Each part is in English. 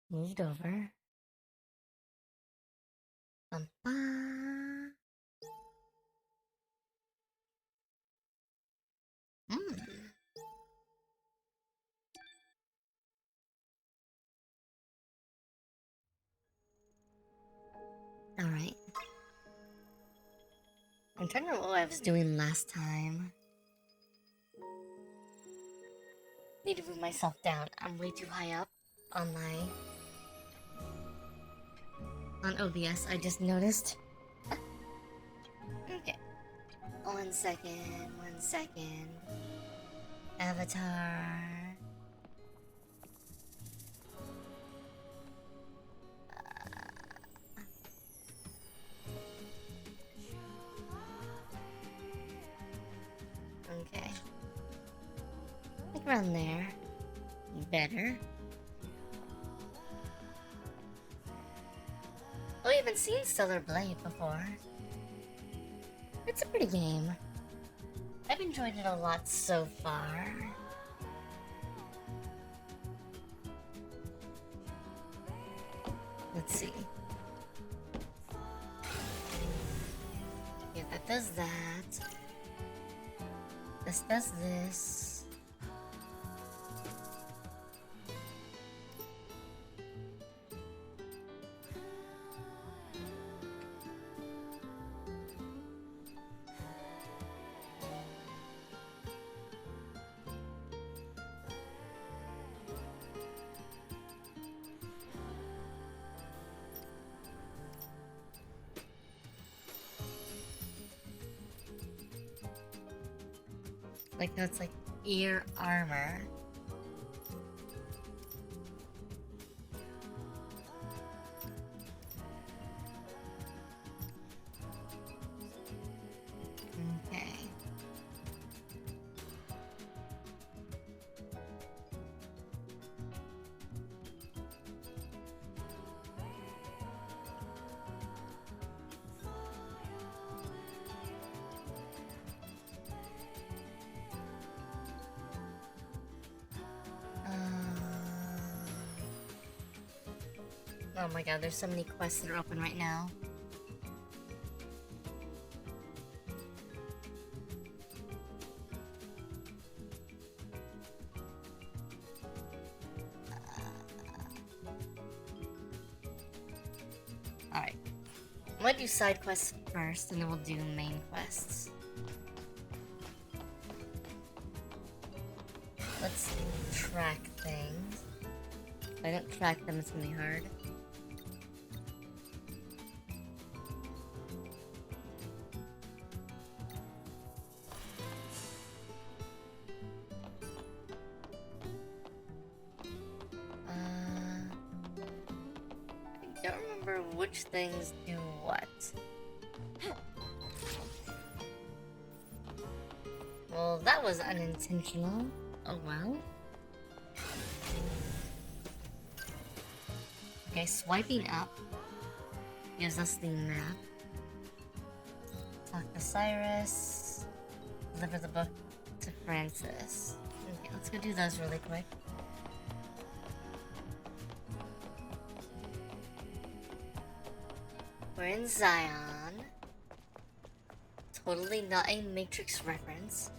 Moved over. Bum-ba. Alright. I'm trying to remember what I was doing last time. Need to move myself down. I'm way too high up on OBS, I just noticed. Okay. 1 second, 1 second. Avatar. Okay. Like around there. Better. Oh, we haven't seen Stellarblade before. It's a pretty game. I've enjoyed it a lot so far. Let's see. Yeah, that does that. This does this. Like that's like ear armor. Okay. Oh my god, there's so many quests that are open right now. Alright. I'm gonna do side quests first, and then we'll do main quests. Let's track things. If I don't track them, it's gonna be hard. I don't remember which things do what. Well, that was unintentional. Oh well. Okay, swiping up gives us the map. Talk to Cyrus. Deliver the book to Francis. Okay, let's go do those really quick. We're in Zion. Totally not a Matrix reference.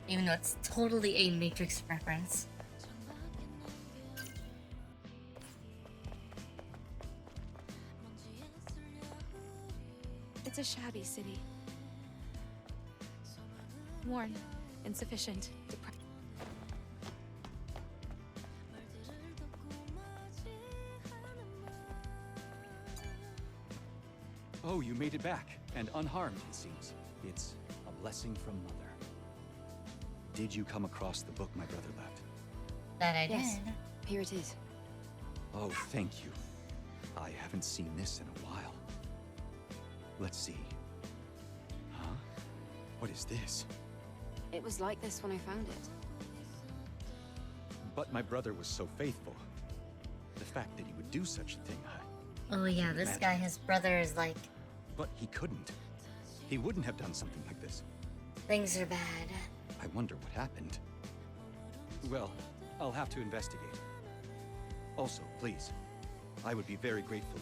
Even though it's totally a Matrix reference. It's a shabby city. Worn, insufficient, depressed. Oh, you made it back, and unharmed, it seems. It's a blessing from Mother. Did you come across the book my brother left? That I Yes. did. Here it is. Oh, thank you. I haven't seen this in a while. Let's see. Huh? What is this? It was like this when I found it. But my brother was so faithful. The fact that he would do such a thing, Oh yeah, this guy, his brother is like, But he couldn't. He wouldn't have done something like this. things are bad. I wonder what happened. Well, I'll have to investigate. Also, please, I would be very grateful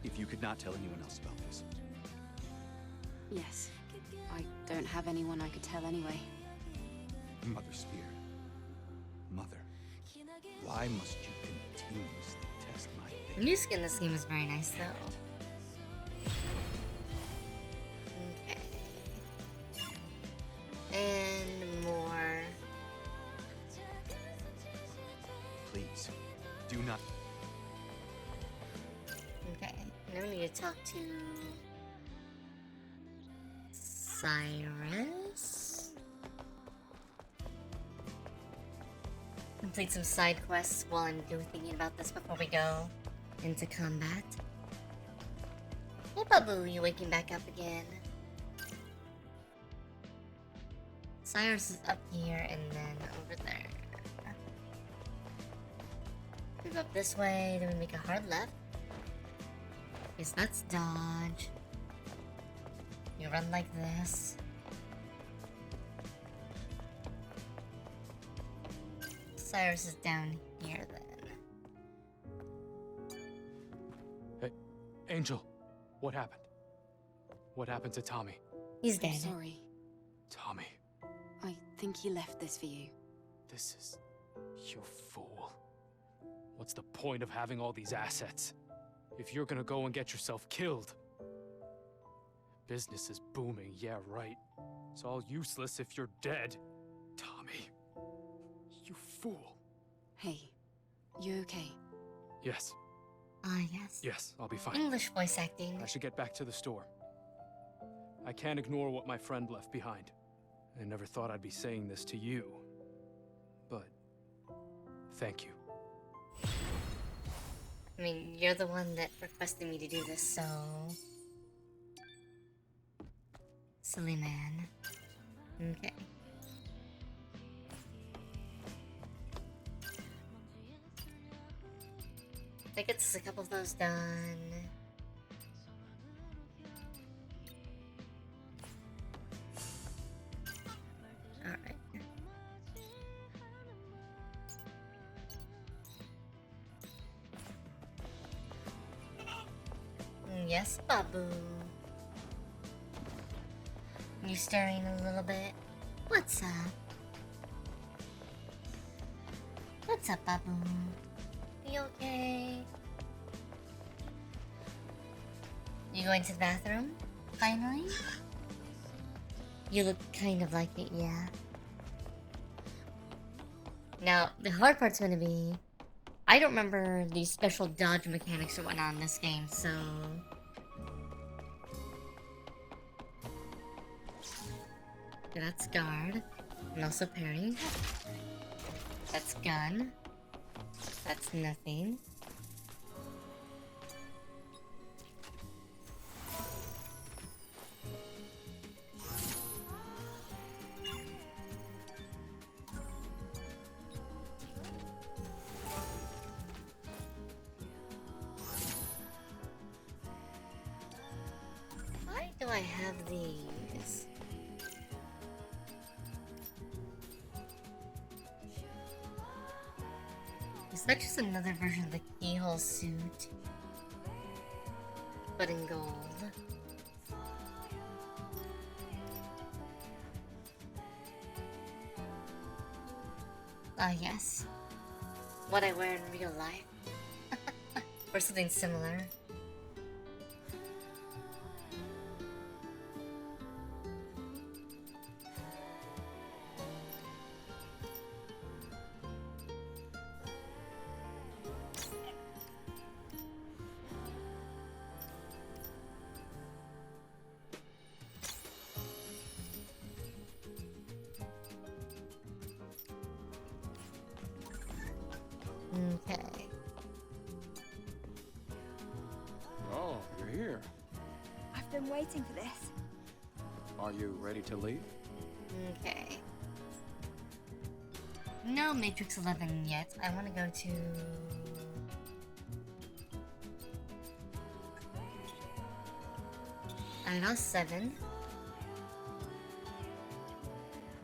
if you could not tell anyone else about this. Yes. I don't have anyone I could tell anyway. Mother Spear. Mother, why must you continuously test my faith? The new skin in this game is very nice, though. Okay. And more. Please, do not. Okay. Now we need to talk to Cyrus. Complete some side quests while I'm thinking about this before we go into combat. Hey, Babu, you waking back up again? Cyrus is up here and then over there. Move up this way, then we make a hard left. Guess that's dodge. You run like this. Cyrus is down here then. Hey, Angel, what happened? What happened to Tommy? He's I'm dead. sorry. Tommy, I think he left this for you. this is... you fool. What's the point of having all these assets if you're gonna go and get yourself killed? Business is booming, yeah, right. It's all useless if you're dead. Tommy, you fool. Hey, you okay? Yes, Ah, yes. yes, I'll be fine. English voice acting. I should get back to the store. I can't ignore what my friend left behind. I never thought I'd be saying this to you, but thank you. I mean, you're the one that requested me to do this, so... Silly man. Okay. That gets a couple of those done. Alright. Yes, Babu. You stirring a little bit? What's up? What's up, Babu? You okay? You going to the bathroom? Finally? You look kind of like it, yeah. Now, the hard part's gonna be... I don't remember the special dodge mechanics or whatnot in this game, so... Okay, that's guard. And also parry. That's gun. That's nothing. Why do I have these? Is that just another version of the keyhole suit? But in gold. Ah, yes. What I wear in real life. Or something similar. Okay. Oh, you're here. I've been waiting for this. Are you ready to leave? Okay. No Matrix 11 yet. I want to go to... I lost 7.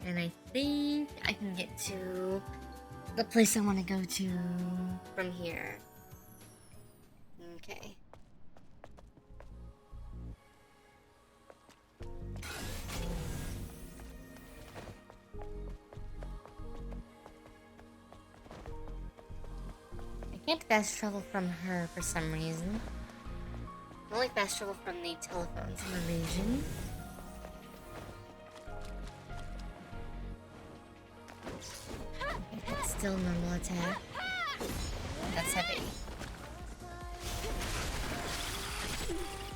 And I think I can get to the place I want to go to from here. Okay. I can't fast travel from her for some reason. I only fast travel from the telephones in the region. Okay, that's still normal attack. That's heavy.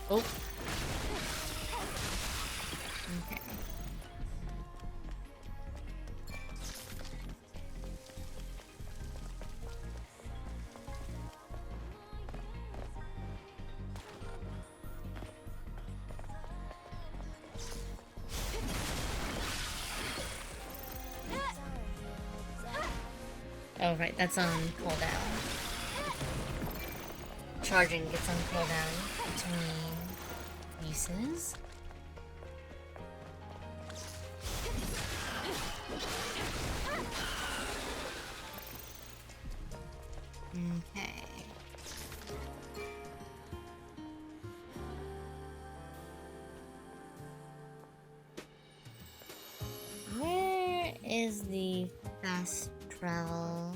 Oh. Okay. Oh, right, that's on cooldown. Charging gets on cooldown between uses. Okay. Where is the fast travel?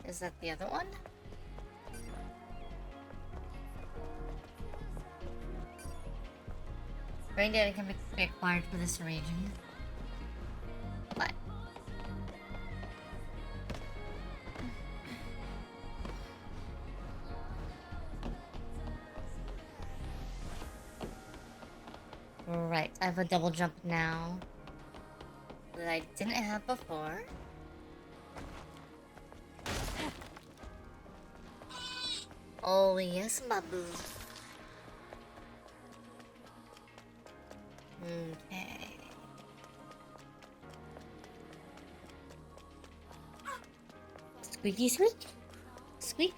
Is that the other one? Brain data can be acquired for this region. What? Right, I have a double jump now that I didn't have before. Oh yes, Babu. Okay. Squeaky squeak? Squeak?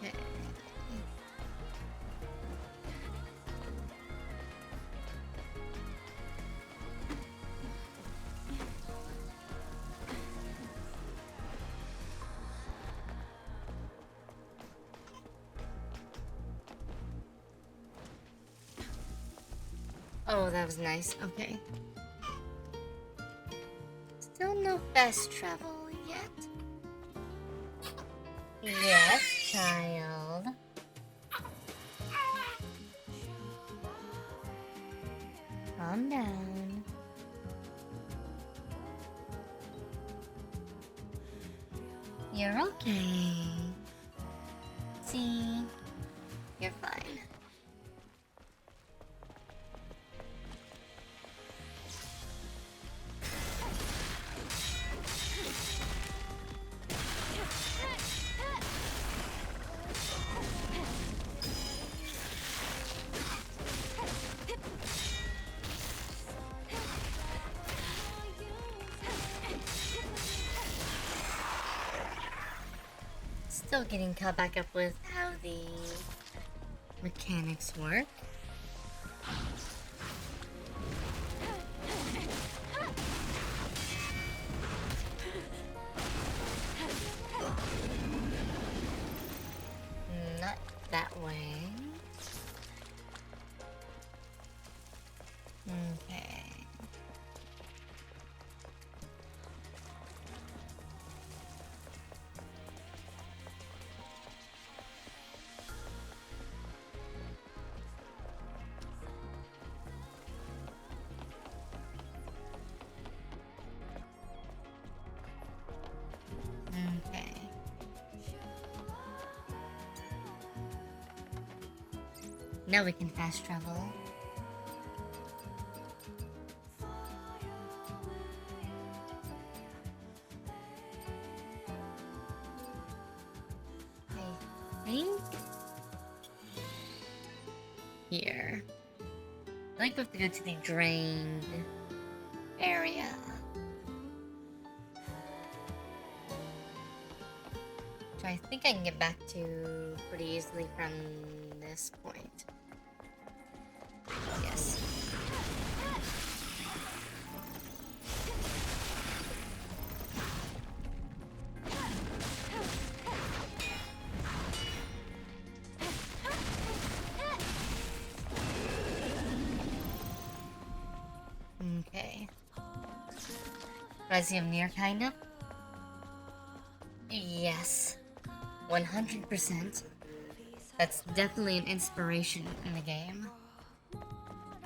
Okay. Oh, that was nice. Okay. Still no fast travel yet. Yes, child. Calm down. You're okay. See? You're fine. Still getting caught back up with how the mechanics work. Not that way. Okay. Okay. Now we can fast travel. I think here. I think we have to go to the drained area. Which I think I can get back to pretty easily from this point. Yes. Okay. Rise of Near, kind of? Yes. 100%. That's definitely an inspiration in the game.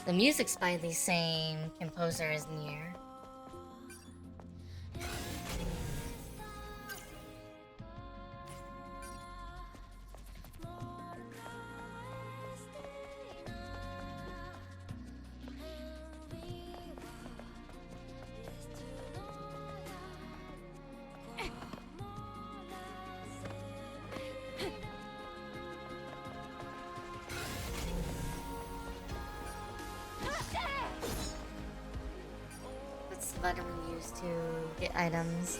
The music's by the same composer as Nier. That's the button we use to get items.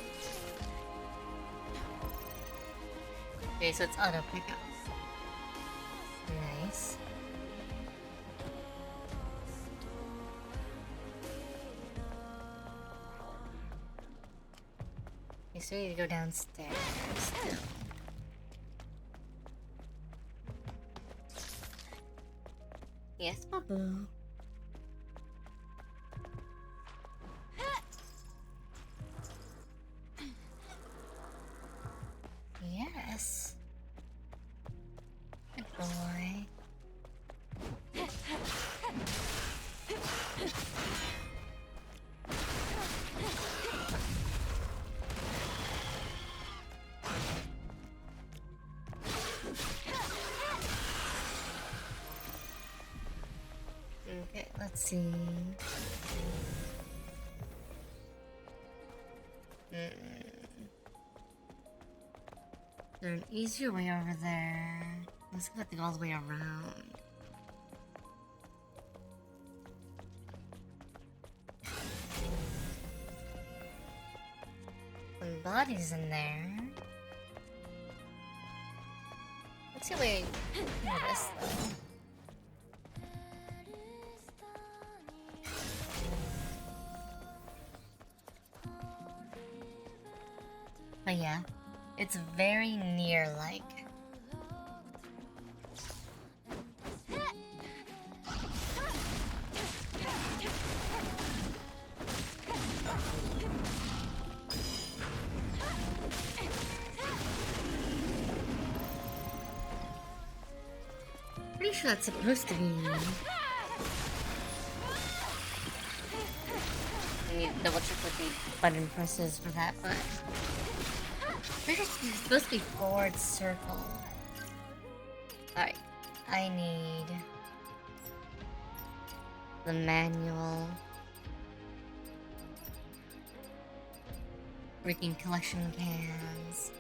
Okay, so it's auto pickup. Nice. Okay, so we need to go downstairs still. Yes, Babu. Yes. Good boy. Okay, let's see. Is there an easier way over there? Let's go all the way around. Some bodies in there. Let's see if we do this though. But yeah, it's very near-like. Pretty sure that's supposed to be. I need to double check what the button presses for that, but pretty sure it's supposed to be forward circle. Alright, I need the manual. Freaking collection cans.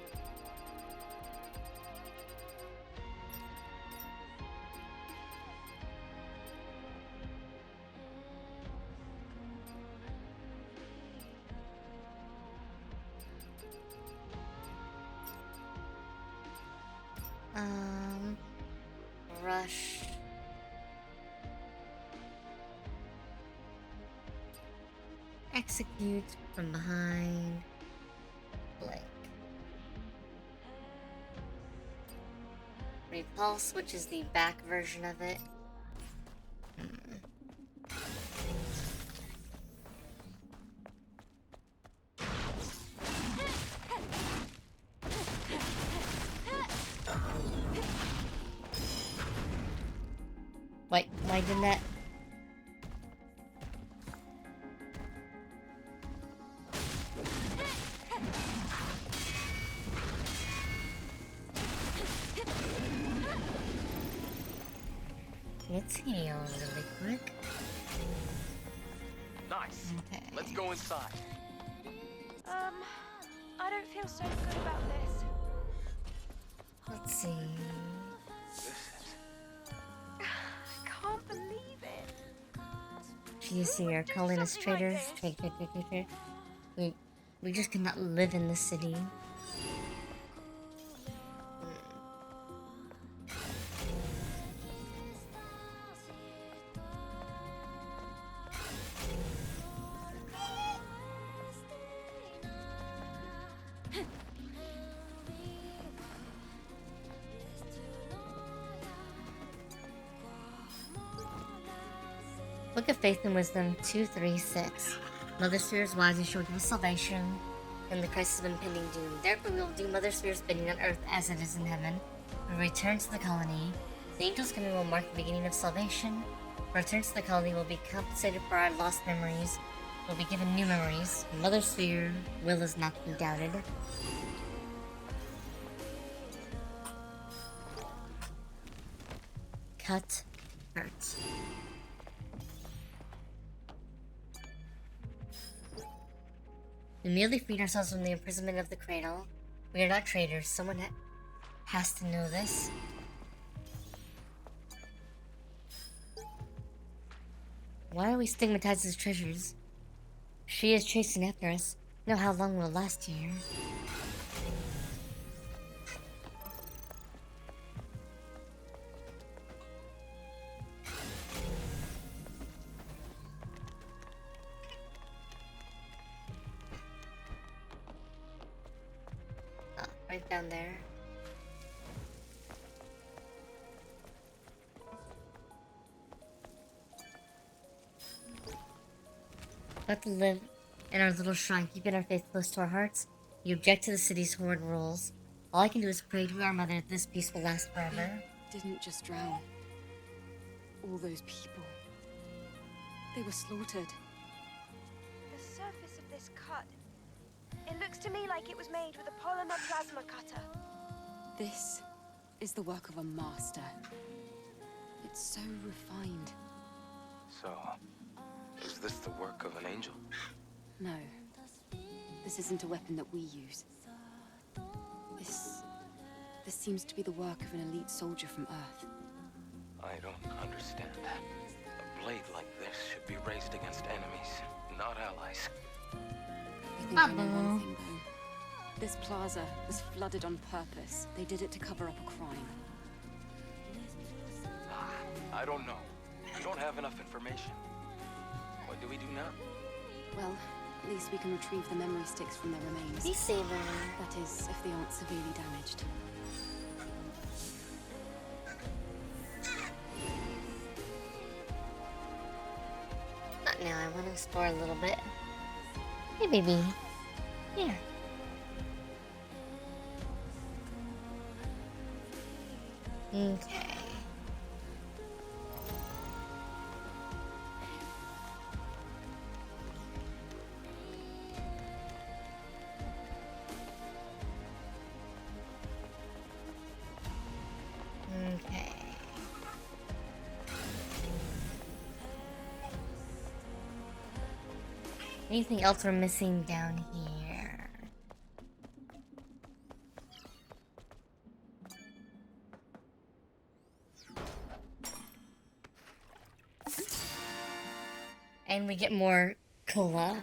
Rush. Execute from behind. Blank. Repulse, which is the back version of it. Wait, why didn't that? Let's heal really quick. Nice. Okay. Let's go inside. I don't feel so good about this. Let's see. I can't believe it. Jeez, you're calling us traitors. Trade. We just cannot live in this city. Book of Faith and Wisdom 236. Mother Sphere's wise and shall give us salvation in the crisis of impending doom. Therefore we will do Mother Sphere's bidding on earth as it is in heaven. We return to the colony. The angels coming will mark the beginning of salvation. Return to the colony will be compensated for our lost memories. We'll be given new memories. Mother Sphere will is not to be doubted. Cut. Hurt. We merely freed ourselves from the imprisonment of the cradle. We are not traitors. Someone has to know this. Why are we stigmatized as treasures? She is chasing after us. Know how long we'll last here. Right down there. Let to live in our little shrine, keeping our faith close to our hearts. You object to the city's horrid rules. All I can do is pray to our mother that this peace will last forever. Didn't just drown. All those people. They were slaughtered. The surface of this cut. It looks to me like it was made with a polymer plasma cutter. This is the work of a master. It's so refined. So, is this the work of an angel? No. This isn't a weapon that we use. This seems to be the work of an elite soldier from Earth. I don't understand. A blade like this should be raised against enemies, not allies. I think I know one thing, though. This plaza was flooded on purpose. They did it to cover up a crime. I don't know. We don't have enough information. What do we do now? Well, at least we can retrieve the memory sticks from their remains. Be saver. That is, if they aren't severely damaged. Not now, I want to explore a little bit. Hey, baby. Here. Okay. Okay. Anything else we're missing down here? And we get more cola.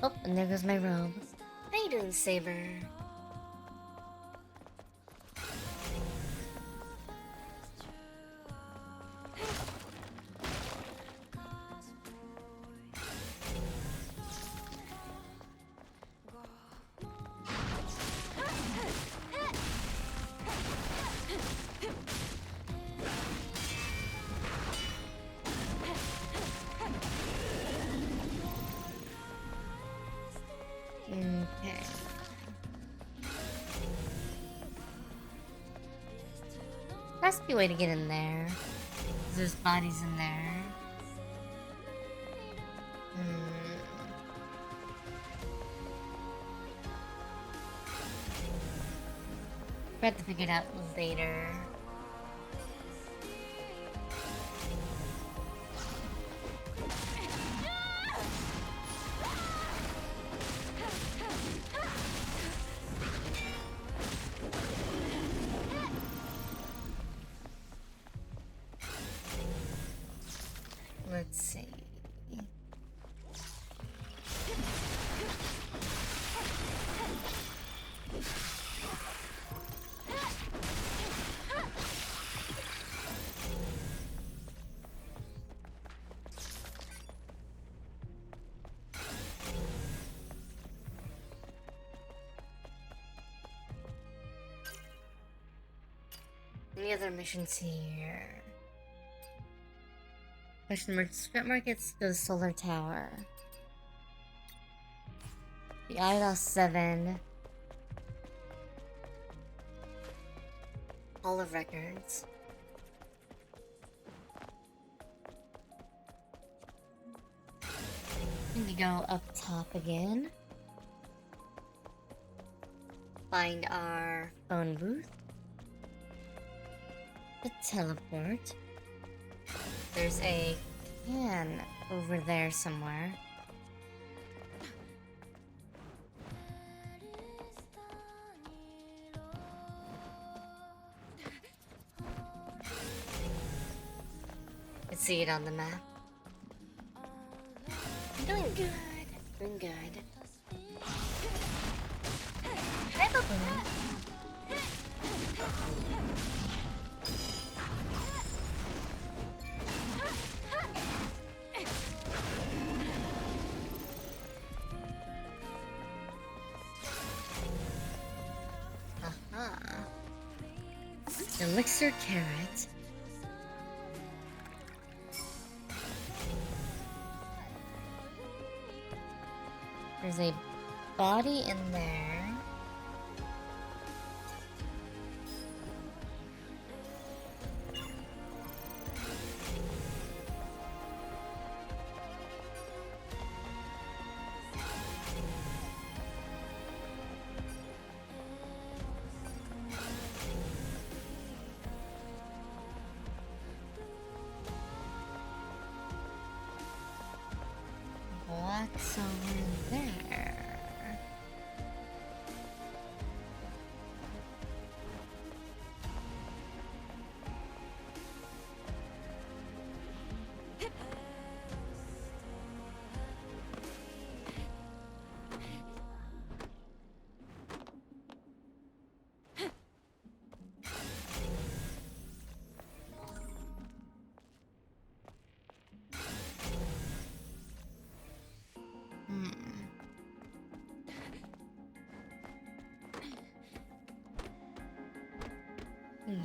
Oh, and there goes my robe. How you doing, Saber? Okay. Has to be a way to get in there. There's bodies in there. We have to figure it out later. Let's see. other missions here? Question mark. Strip markets go to Solar Tower. The IDOS 7. Hall of Records. Need to go up top again. Find our phone booth. The teleport. There's a can over there somewhere. Let's see it on the map. Doing good. Doing good. Hi, Baboon. Aha. Elixir carrot. There's a body in there. What's over there?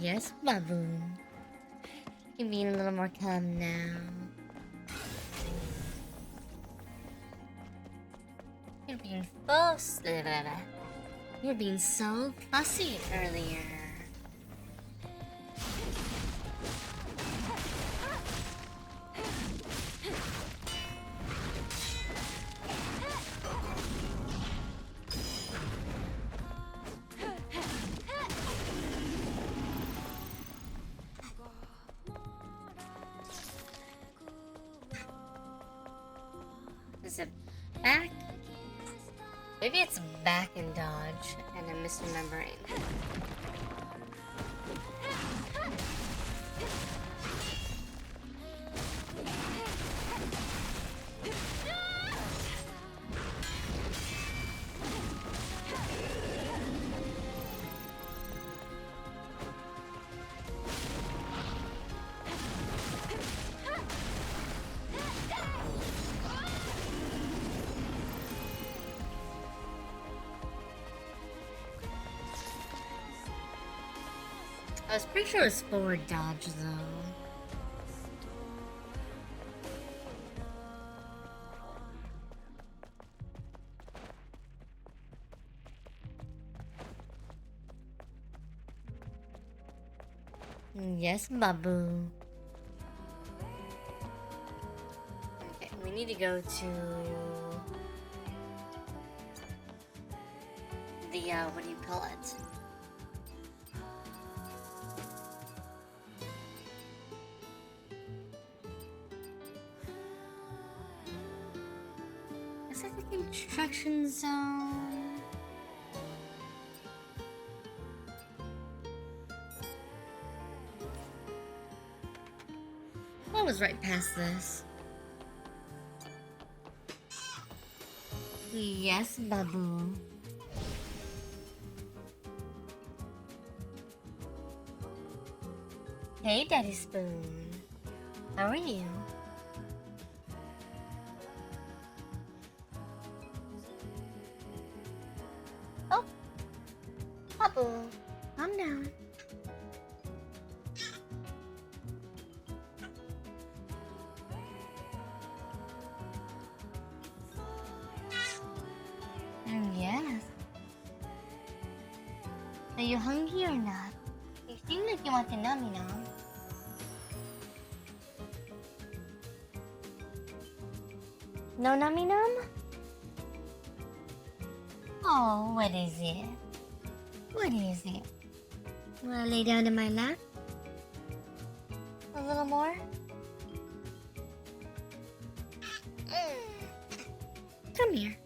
Yes, Baboon. You're being a little more calm now. You're being You're being so fussy earlier. Is it back? Maybe it's back and dodge, and I'm misremembering. I was pretty sure it was forward dodge though. Yes, Babu. Okay, we need to go to the what do you call it? Is that the construction zone? I was right past this. Yes, Babu. Hey, Daddy Spoon. How are you? Oh, Babu, calm down. Are you hungry or not? You seem like you want to nummy nom. No nummy nom? Oh, what is it? What is it? Wanna lay down in my lap? A little more? Come here.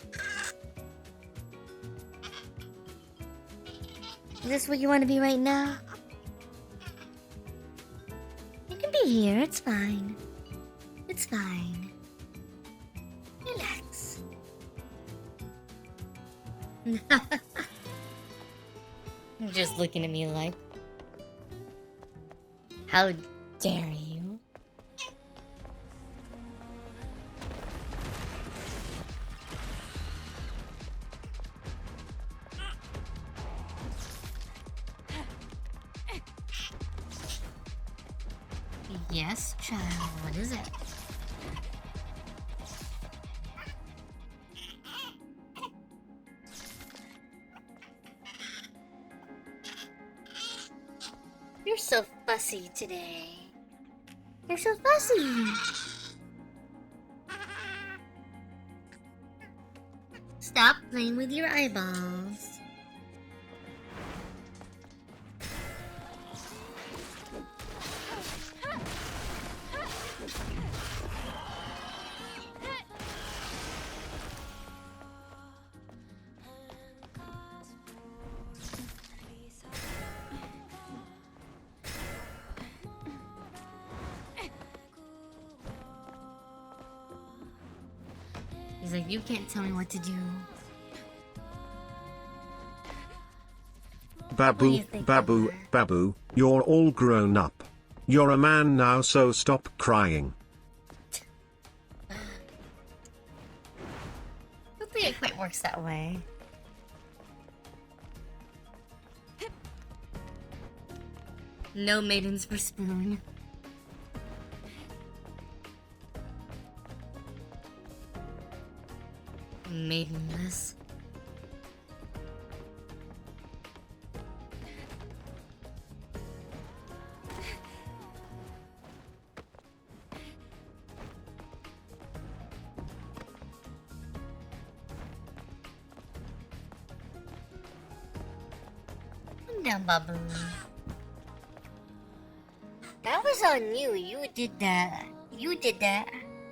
Is this what you want to be right now? You can be here, it's fine. It's fine. Relax. Just looking at me like, how dare you? Yes, child, what is it? You're so fussy today. You're so fussy. Stop playing with your eyeballs. He's like, you can't tell me what to do. Babu, Babu, Babu, you're all grown up. You're a man now, so stop crying. I don't think it quite works that way. No maidens for spoon. Maidenless. Calm down, Babu. That was on you. You did that. You did that.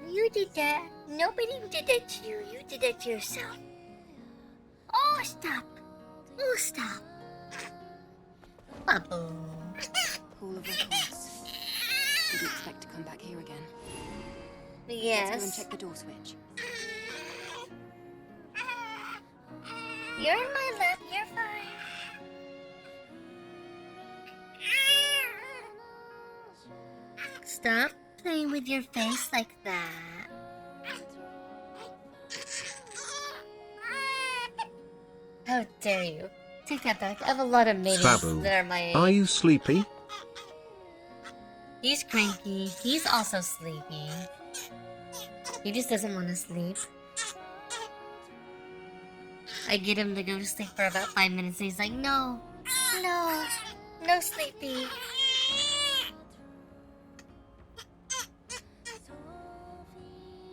You did that. Nobody did that to you. You did that to yourself. Oh, stop. Oh, stop. Babu. Hall of Records. Didn't expect to come back here again. Let's go and Yes. check the door switch. You're in my lap. You're fine. Stop playing with your face like that. How dare you? Take that back. I have a lot of maidens Babu, that are my age. are you sleepy? He's cranky. He's also sleepy. He just doesn't want to sleep. I get him to go to sleep for about 5 minutes and he's like, no, no, no sleepy.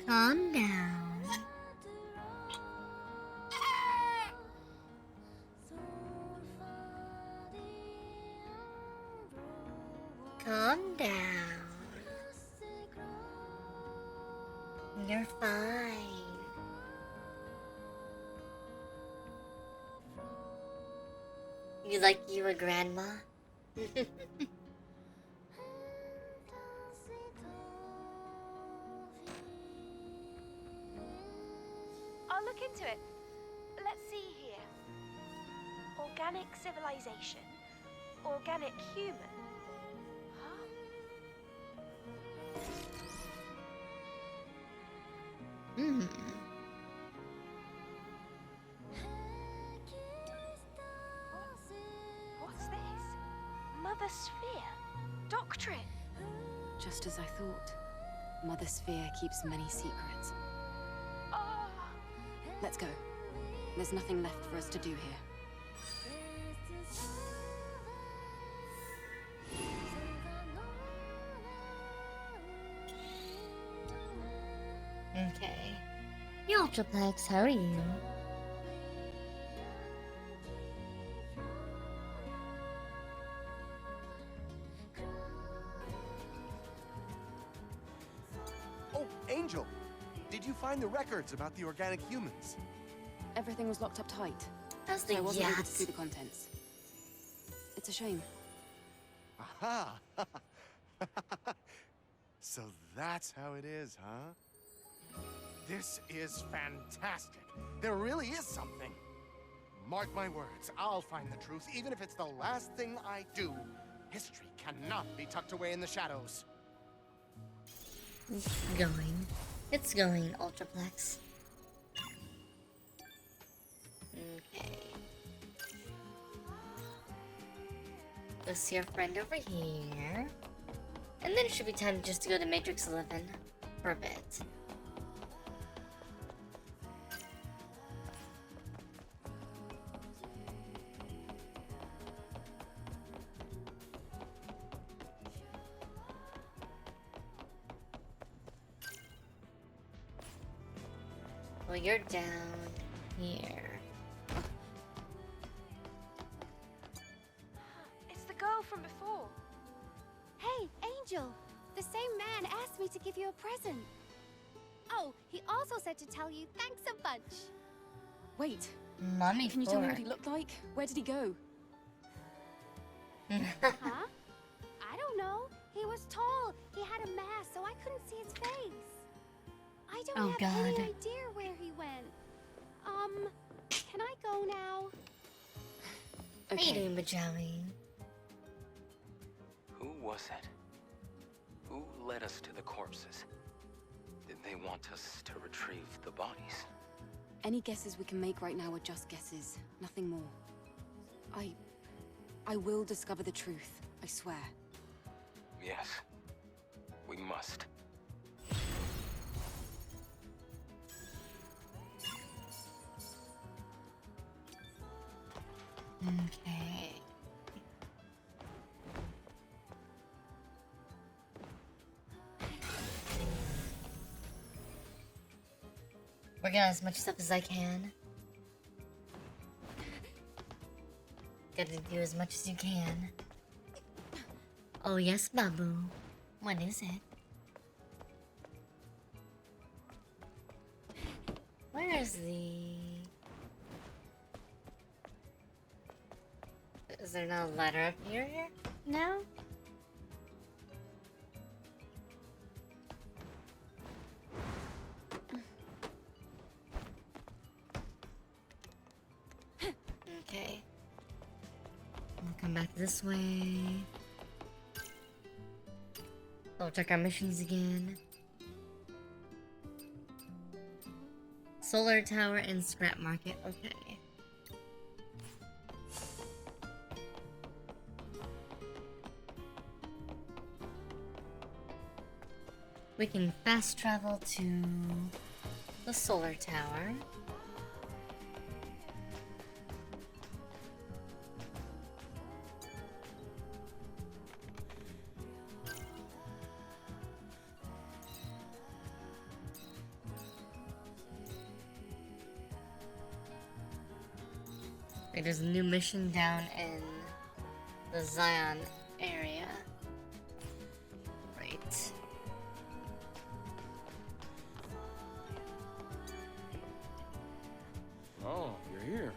Calm down. Calm down. You're fine. You like you a grandma? I'll look into it. Let's see here. Organic civilization. Organic human. Huh? Hmm. What's this? Mother Sphere. Doctrine. Just as I thought. Mother Sphere keeps many secrets. Oh, Let's go. There's nothing left for us to do here. Ultraplex, how are you? Oh, Angel! Did you find the records about the organic humans? Everything was locked up tight, That's so the I wasn't able to yacht. see the contents. It's a shame. Aha! So that's how it is, huh? This is fantastic. There really is something. Mark my words, I'll find the truth, even if it's the last thing I do. History cannot be tucked away in the shadows. It's going. It's going, Ultraplex. Okay. Go see our friend over here. And then it should be time just to go to Matrix 11 for a bit. Well, you're down here. It's the girl from before. Hey, Angel! The same man asked me to give you a present. Oh, he also said to tell you thanks a bunch. Wait, Mommy, can you tell me what he looked like? Where did he go? Huh? I don't know. He was tall. He had a mask, so I couldn't see his face. I don't have any idea where he went. Can I go now? How you doing, Majawi? Who was it? Who led us to the corpses? Did they want us to retrieve the bodies? Any guesses we can make right now are just guesses, nothing more. I will discover the truth, I swear. Yes, we must. Okay. Working on as much stuff as I can. Gotta do as much as you can. Oh yes, Babu. What is it? Where is the... Is there no ladder up here? No? Okay. We'll come back this way. We'll check our missions again. Solar tower and scrap market. Okay. We can fast travel to the solar tower. There's a new mission down in the Zion area. Right. Oh, you're here.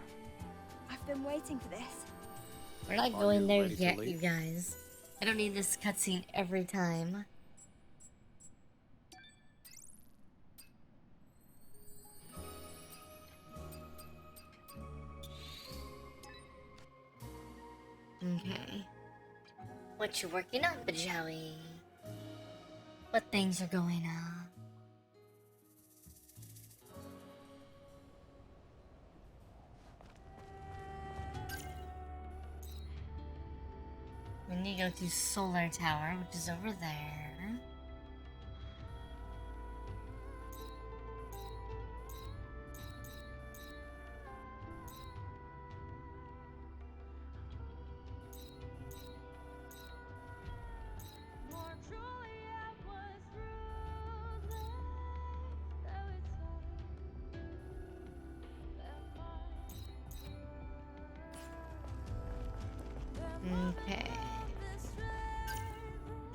I've been waiting for this. We're not Are going you there ready to yet, leave? you guys. I don't need this cutscene every time. Okay. What you working on, Bajawi? What things are going on? We need to go to Solar Tower, which is over there.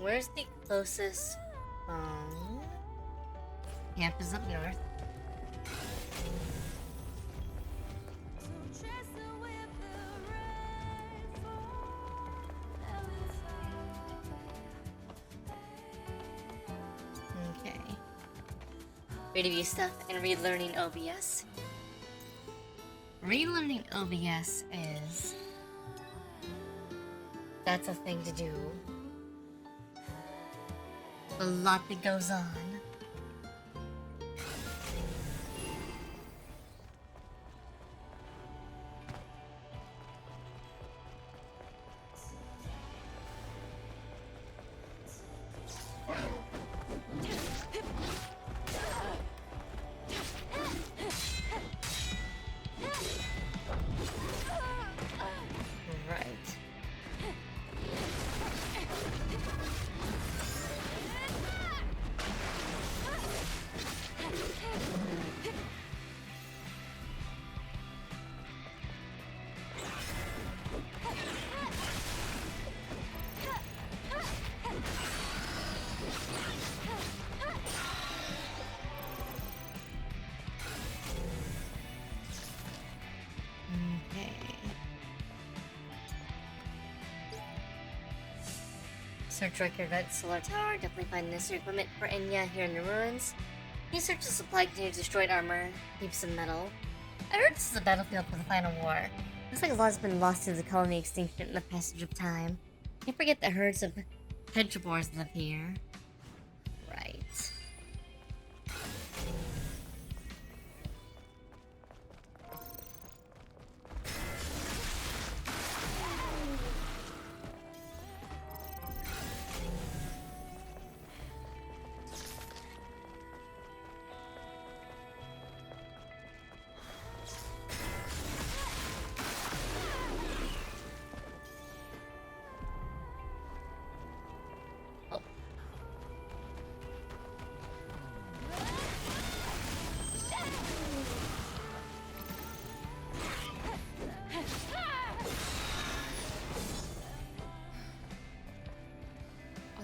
Where's the closest camp? Is up north. Okay. Review stuff and relearning OBS. Relearning OBS is... that's a thing to do. A lot that goes on. Search record at Solar Tower, definitely find necessary equipment for Enya here in the ruins. You search the supply container destroyed armor, heaps of metal. I heard this is a battlefield for the final war. Looks like a lot has been lost to the colony extinction in the passage of time. Can't forget the herds of hedgeborers live here. Right.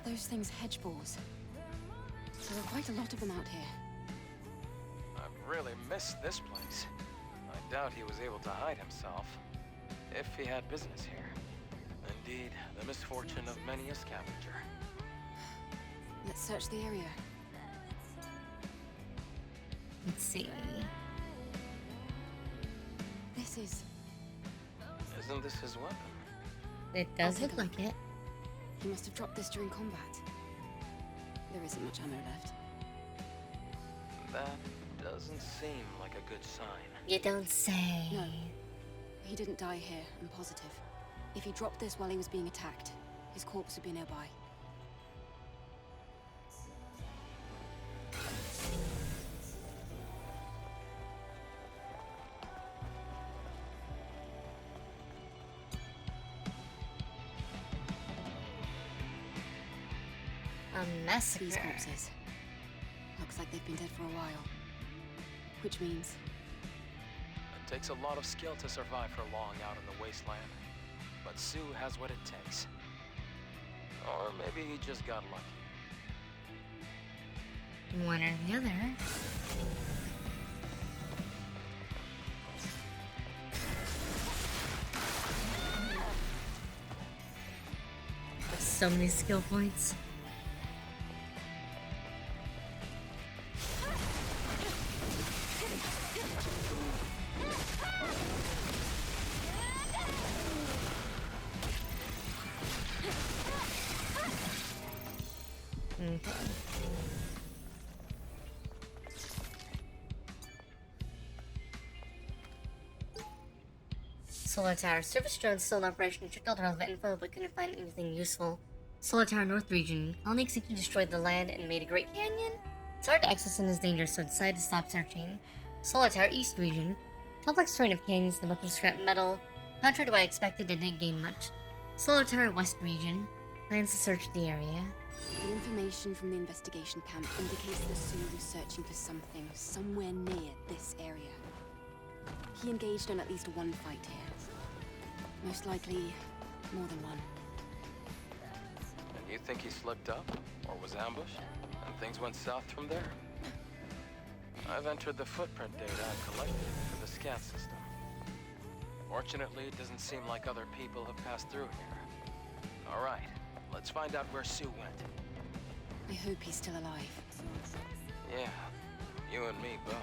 Those things hedge balls. There are quite a lot of them out here. I've really missed this place. I doubt he was able to hide himself, if he had business here. Indeed, the misfortune of many a scavenger. Let's search the area. Let's see. This is... Isn't this his weapon? It does look like it. He must have dropped this during combat. There isn't much ammo left. That doesn't seem like a good sign. You don't say. No. He didn't die here, I'm positive. If he dropped this while he was being attacked, his corpse would be nearby. A massacre. These corpses. Looks like they've been dead for a while. Which means... It takes a lot of skill to survive for long out in the wasteland. But Sue has what it takes. Or maybe he just got lucky. One or the other. There's so many skill points. Solar Tower. Surface drones still in operation. Checked all the relevant info, but couldn't find anything useful. Solar Tower North region. Colony extinction destroyed the land and made a great canyon. It's hard to access and is dangerous, so decided to stop searching. Solar Tower East region. Complex terrain of canyons, the bunch of scrap metal. Contrary to what I expected, it didn't gain much. Solar Tower West region. Plans to search the area. The information from the investigation camp indicates that Sue was searching for something somewhere near this area. He engaged in at least one fight here. Most likely, more than one. And You think he slipped up, or was ambushed, and things went south from there? I've entered the footprint data I've collected into the scat system. Fortunately, it doesn't seem like other people have passed through here. All right, let's find out where Sue went. I hope he's still alive. Yeah, you and me both.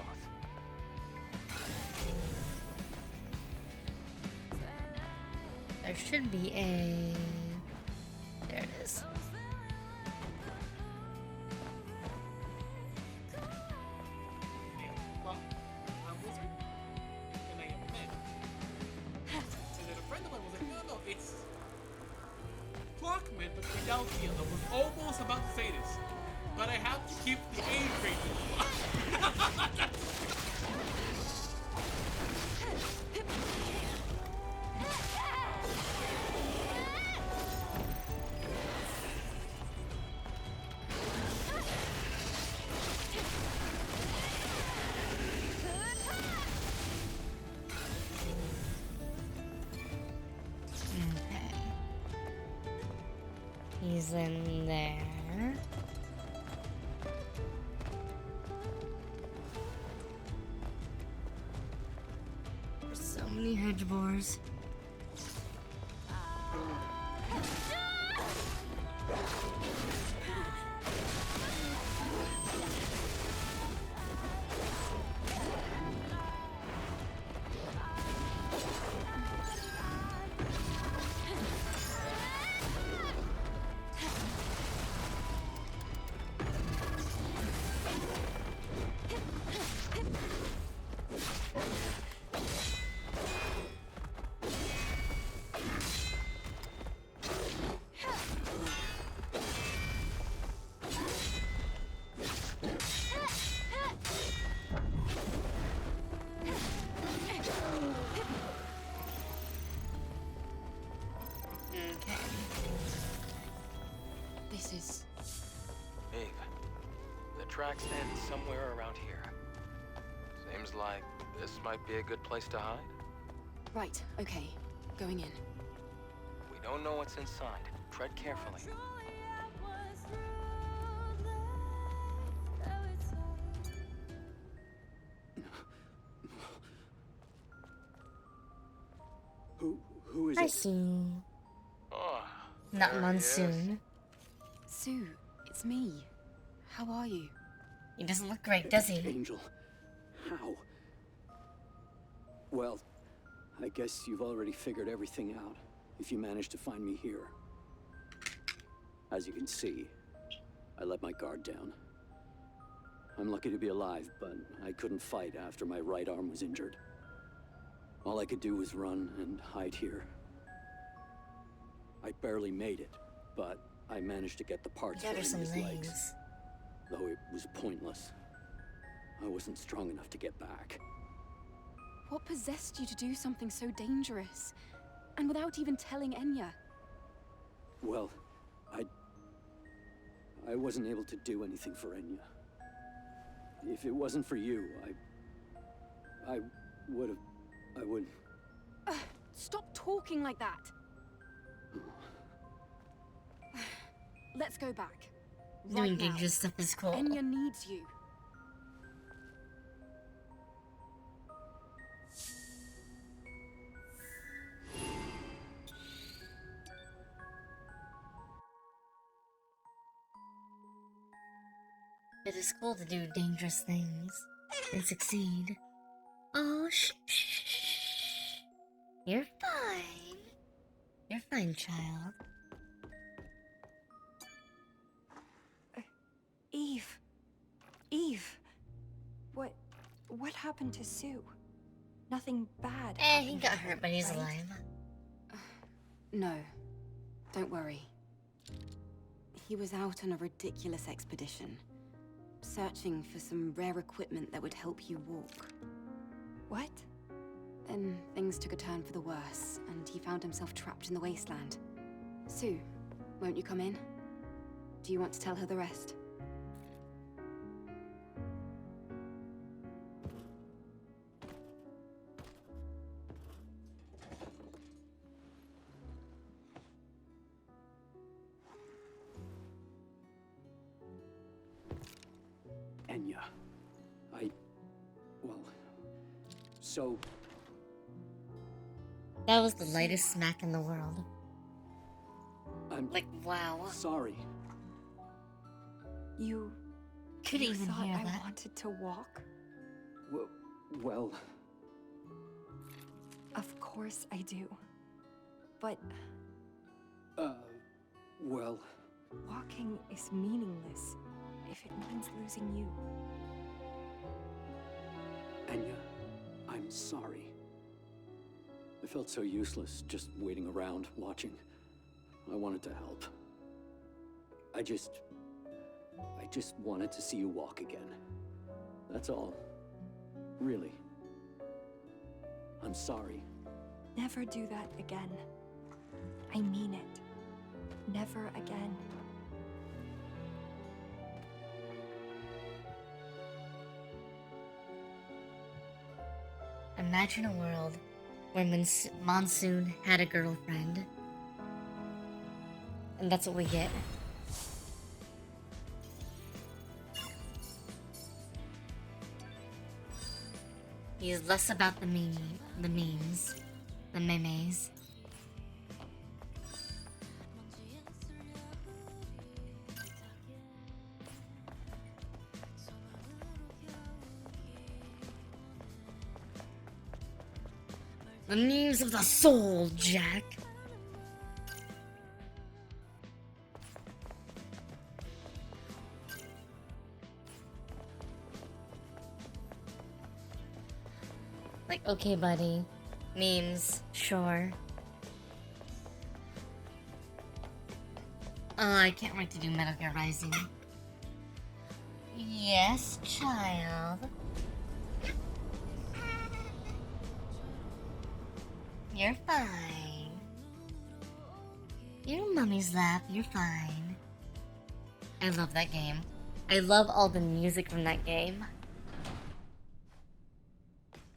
There should be a... There it is. But Philadelphia, I was almost about to say this, but I have to keep the age rating. He's in there. There's so many hedge boars. This is... Eve, the tracks end somewhere around here. Seems like this might be a good place to hide. Right, okay. Going in. We don't know what's inside. Tread carefully. Who is Hi, it? Sue. Oh, Not there he Monsoon. Sue, it's me. How are you? He doesn't look great, does he? Angel. How? Well, I guess you've already figured everything out, if you managed to find me here. As you can see, I let my guard down. I'm lucky to be alive, but I couldn't fight after my right arm was injured. All I could do was run and hide here. I barely made it, but I managed to get the parts for Gather some his legs. legs. Though it was pointless. I wasn't strong enough to get back. What possessed you to do something so dangerous? And without even telling Enya? Well, I wasn't able to do anything for Enya. If it wasn't for you, I would. Stop talking like that! Let's go back. Doing Right now. dangerous stuff is cool. Enya needs you. It is cool to do dangerous things and succeed. Oh, shh. You're fine. You're fine, child. Eve. Eve. What happened to Sue? Nothing bad. He got hurt, but he's right? alive. No. Don't worry. He was out on a ridiculous expedition, searching for some rare equipment that would help you walk. What? Then things took a turn for the worse, and he found himself trapped in the wasteland. Sue, won't you come in? Do you want to tell her the rest? So, That was the lightest smack in the world. I'm Like, wow. sorry. You Couldn't even thought hear I that. wanted to walk? Well, Of course I do. But well, walking is meaningless if it means losing you. Anya, I'm sorry. I felt so useless just waiting around, watching. I wanted to help. I just wanted to see you walk again. That's all. Really. I'm sorry. Never do that again. I mean it. Never again. Imagine a world where Monsoon had a girlfriend. And that's what we get. He is less about the memes, the memes. The memes of the soul, Jack. Like, okay, buddy. Memes, sure. Oh, I can't wait to do Metal Gear Rising. Yes, child. You're fine. You're in mommy's lap, you're fine. I love that game. I love all the music from that game.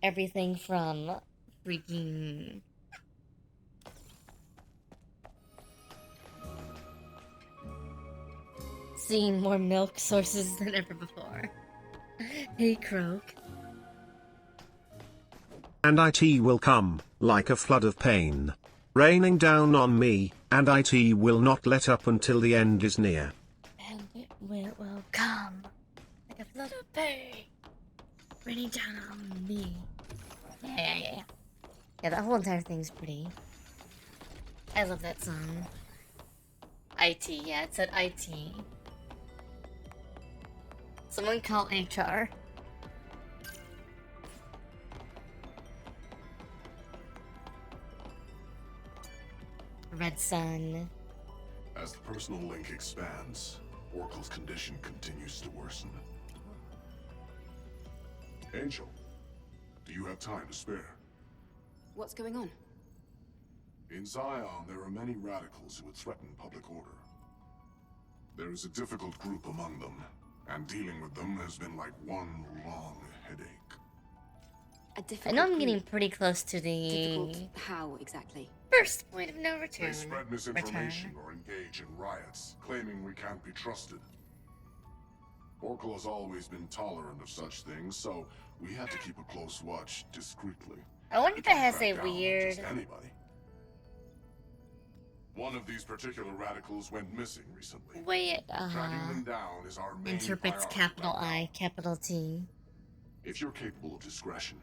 Everything from freaking... seeing more milk sources than ever before. Hey, Croak. And IT will come, like a flood of pain, raining down on me, and IT will not let up until the end is near. And it will come, like a flood of pain, raining down on me. Yeah. Yeah, that whole entire thing's pretty. I love that song. IT, yeah, it said IT. Someone call HR. Red Sun. As the personal link expands, Oracle's condition continues to worsen. Angel, do you have time to spare? What's going on? In Zion, there are many radicals who would threaten public order. There is a difficult group among them, and dealing with them has been like one long headache. I know I'm getting pretty close to the Difficult how exactly? first point of no return. They spread misinformation or engage in riots, claiming we can't be trusted. Oracle has always been tolerant of such things, so we had to keep a close watch discreetly. I wonder if it has Crack a down on weird... just anybody. One of these particular radicals went missing recently. way it Tracking them down is our main interprets priority capital right now. I, capital T. If you're capable of discretion,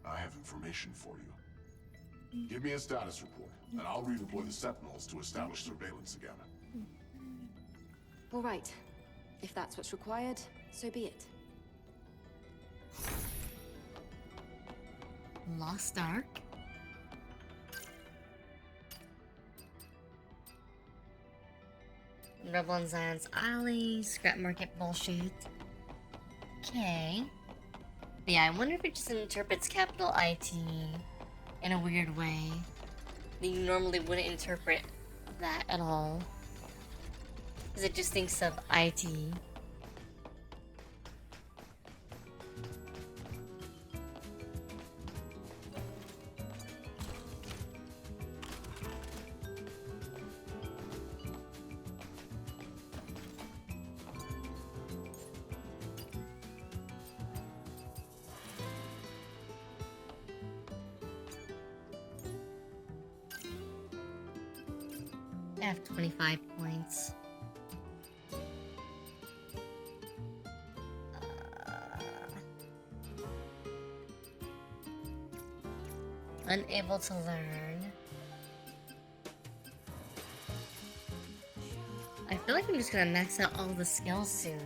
I have information for you. Give me a status report, and I'll redeploy the Sentinels to establish surveillance again. All right. If that's what's required, so be it. Lost Ark. Rebel in Zion's Alley, scrap market bullshit. Okay. But yeah, I wonder if it just interprets capital IT in a weird way. That you normally wouldn't interpret that at all. Because it just thinks of IT. I have 25 points. Unable to learn. I feel like I'm just gonna max out all the skills soon.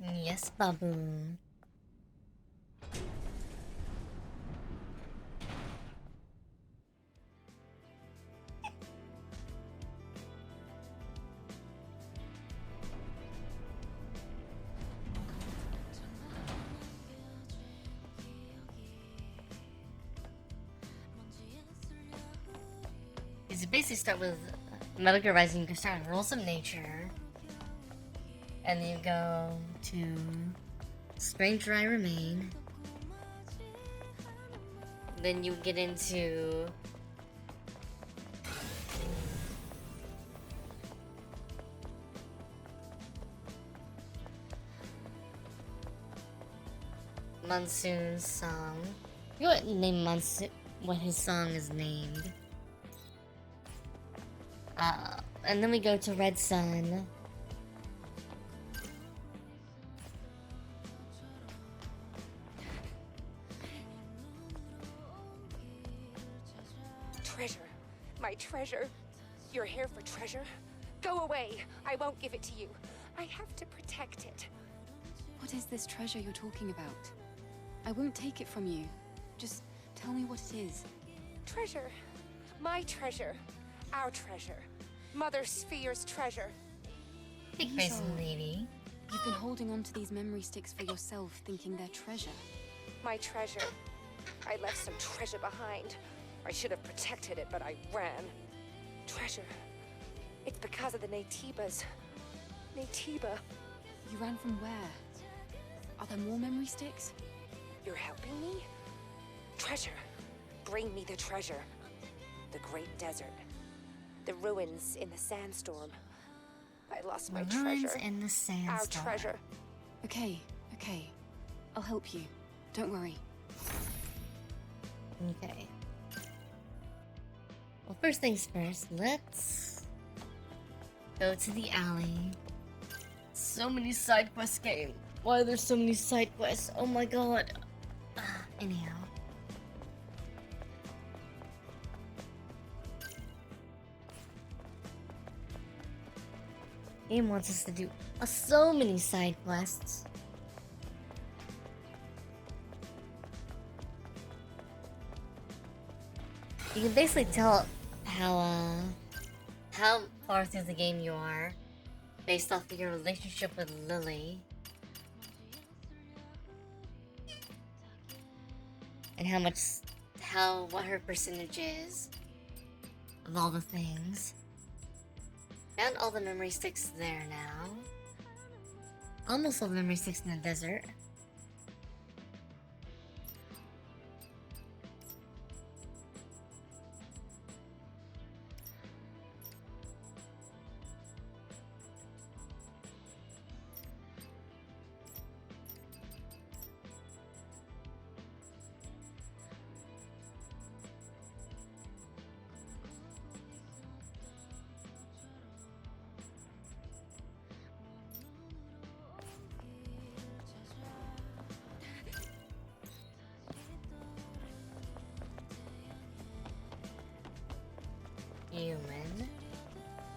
Yes, babu. You basically start with Metal Gear Rising. You can start with Rules of Nature, and then you go to Stranger I Remain. Then you get into Monsoon's song. You know what name Monsoon? What his song is named? And then we go to Red Sun. Treasure. My treasure. You're here for treasure? Go away. I won't give it to you. I have to protect it. What is this treasure you're talking about? I won't take it from you. Just tell me what it is. Treasure. My treasure. Our treasure. Mother Sphere's treasure. Big face lady. You've been holding on to these memory sticks for yourself, thinking they're treasure. My treasure. I left some treasure behind. I should have protected it, but I ran. Treasure. It's because of the Naytibas. Naytiba. You ran from where? Are there more memory sticks? You're helping me? Treasure. Bring me the treasure. The great desert. The ruins in the sandstorm. I lost my treasure. Ruins in the sandstorm. Our treasure. Okay. I'll help you. Don't worry. Okay. Well, first things first, let's go to the alley. So many side quests game. Why are there so many side quests? Oh my god. Anyhow. Game wants us to do so many side quests. You can basically tell how far through the game you are based off of your relationship with Lily. And what her percentage is of all the things. Found all the memory sticks there now. Almost all the memory sticks in the desert.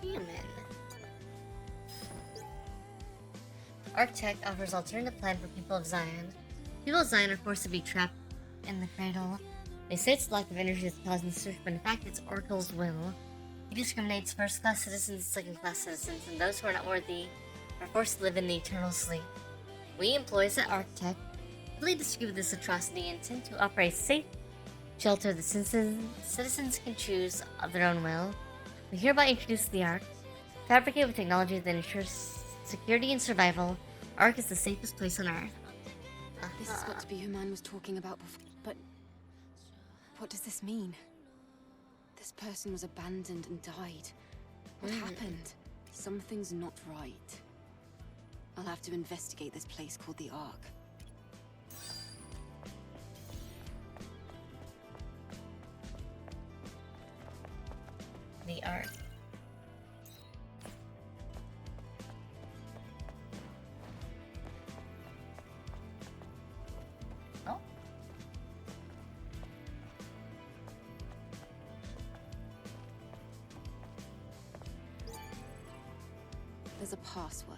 Human. Architect offers alternative plan for people of Zion. People of Zion are forced to be trapped in the cradle. They say it's lack of energy that's causing the search, but in fact it's Oracle's will. He discriminates first-class citizens and second-class citizens, and those who are not worthy are forced to live in the eternal sleep. We, employees at Architect, fully disagree with this atrocity and intend to operate a safe shelter that citizens can choose of their own will. We hereby introduce the Ark. Fabricated with technology that ensures security and survival, Ark is the safest place on Earth. This is what to be human was talking about before. But what does this mean? This person was abandoned and died. What happened? Something's not right. I'll have to investigate this place called the Ark. the arc. Oh. There's a password.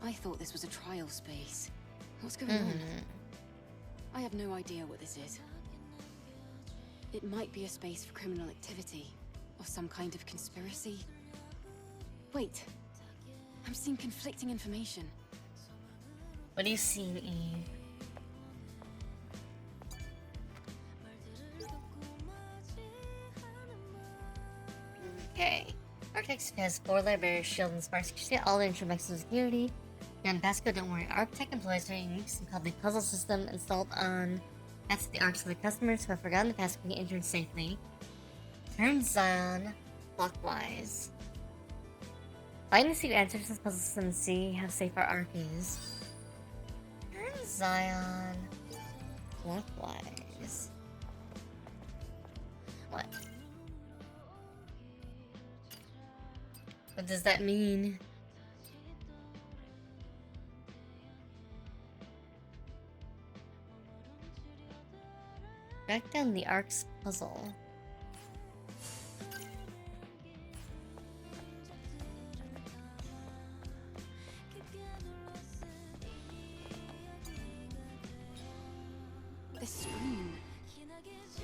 I thought this was a trial space. What's going on? I have no idea what this is. It might be a space for criminal activity, or some kind of conspiracy. Wait, I'm seeing conflicting information. What do you see, Eve? Okay. Architects has 4 libraries, shield and spark security, all ensure maximum security. And Basco, don't worry, Architect employs a unique system called the puzzle system installed on that's the arcs of the customers who have forgotten the password can enter safely. Turn Zion clockwise. Find the secret answer to this puzzle system and see how safe our arc is. Turn Zion clockwise. What? What does that mean? Back down the arc's puzzle. This screen.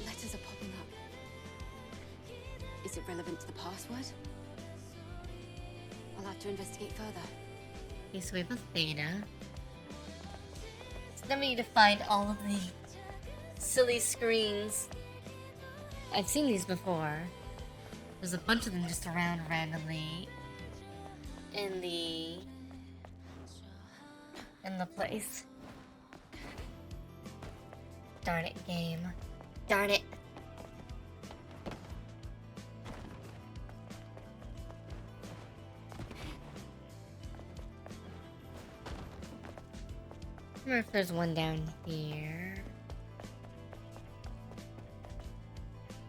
Letters are popping up. Is it relevant to the password? I'll have to investigate further. Okay, so we have a theta. So then we need to find all of the silly screens. I've seen these before. There's a bunch of them just around randomly in the place. Darn it, game. Darn it. I wonder if there's one down here.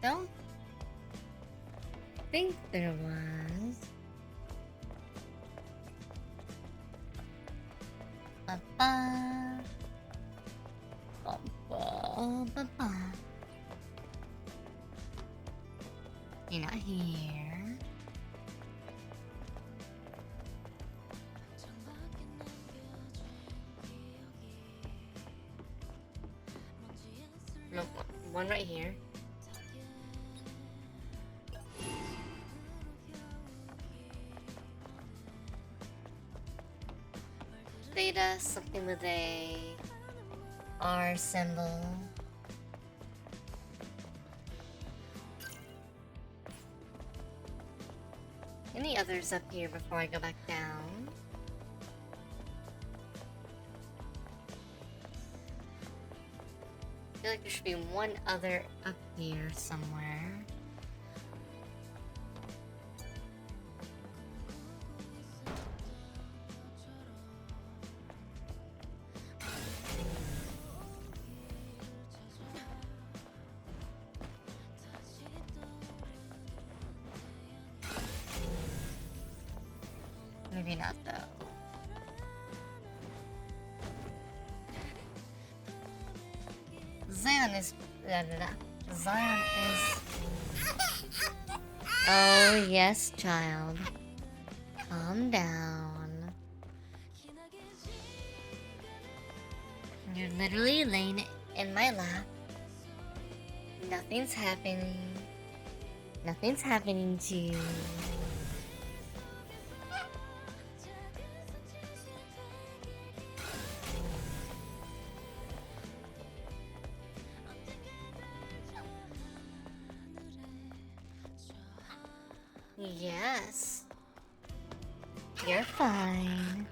Don't think there was. Ba-ba. Ba-ba. You're not here. Nope, one right here. Theta, something with a R symbol. Any others up here before I go back down? I feel like there should be one other up here somewhere. Maybe not though. Zion is... Zion is... Oh yes, child. Calm down. You're literally laying in my lap. Nothing's happening. Nothing's happening to you. Yes. You're fine.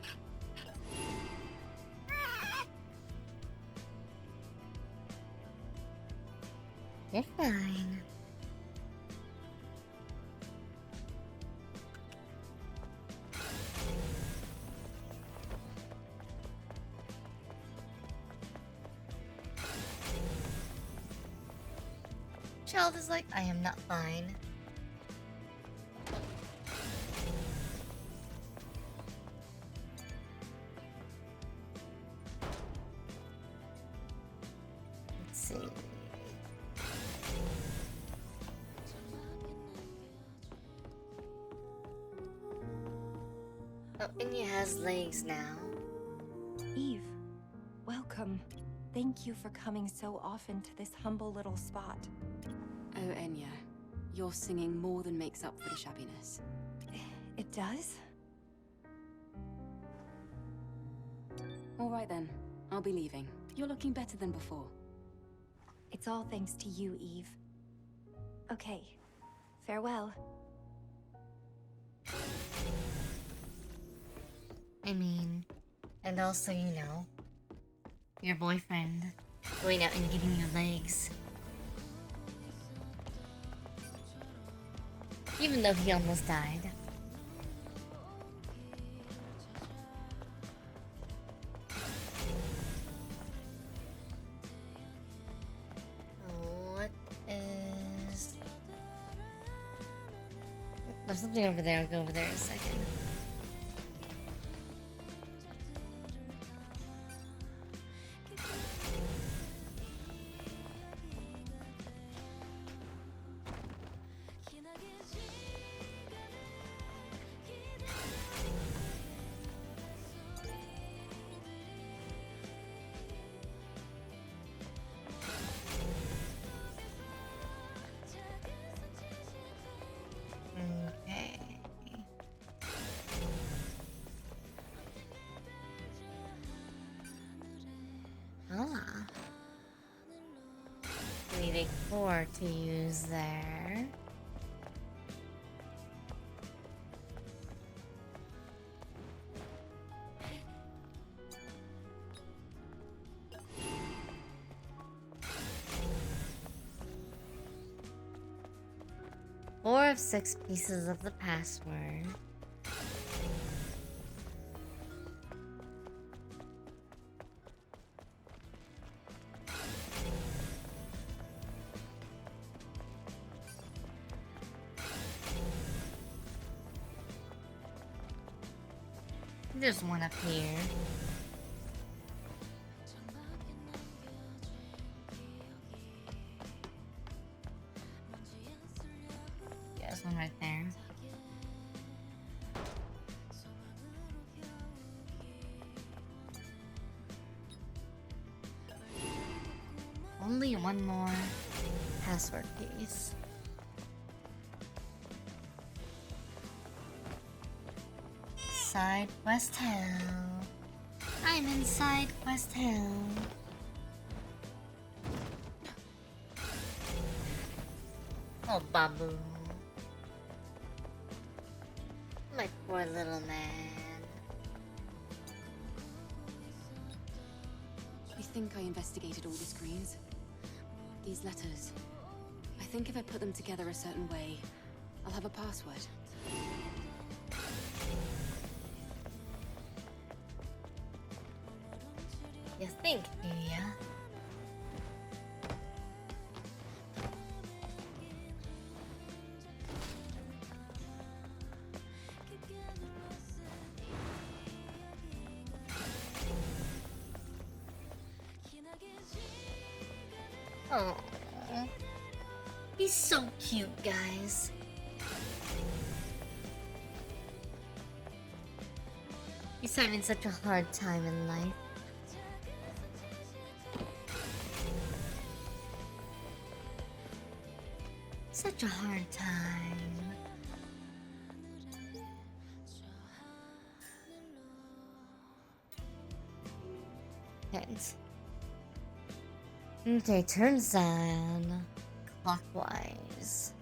You're fine. Child is like, I am not fine. see. Oh, Enya has legs now. Eve, welcome. Thank you for coming so often to this humble little spot. Oh, Enya, your singing more than makes up for the shabbiness. It does? All right then, I'll be leaving. You're looking better than before. It's all thanks to you, Eve. Okay, farewell. I mean, and also, you know, your boyfriend going out and giving you legs. Even though he almost died. What is... There's something over there. I'll go over there in a second. Okay. Ah. Need a core to use there. Four of 6 pieces of the password. There's one up here. Yeah, there's one right there. Only one more password piece. Side Quest Hell. I'm inside Quest Hell. Oh, Babu. My poor little man. I think I investigated all the screens. These letters. I think if I put them together a certain way, I'll have a password. You think, do ya? Oh, he's so cute, guys. He's having such a hard time in life. Such a hard time. Hence. Okay, turns on clockwise.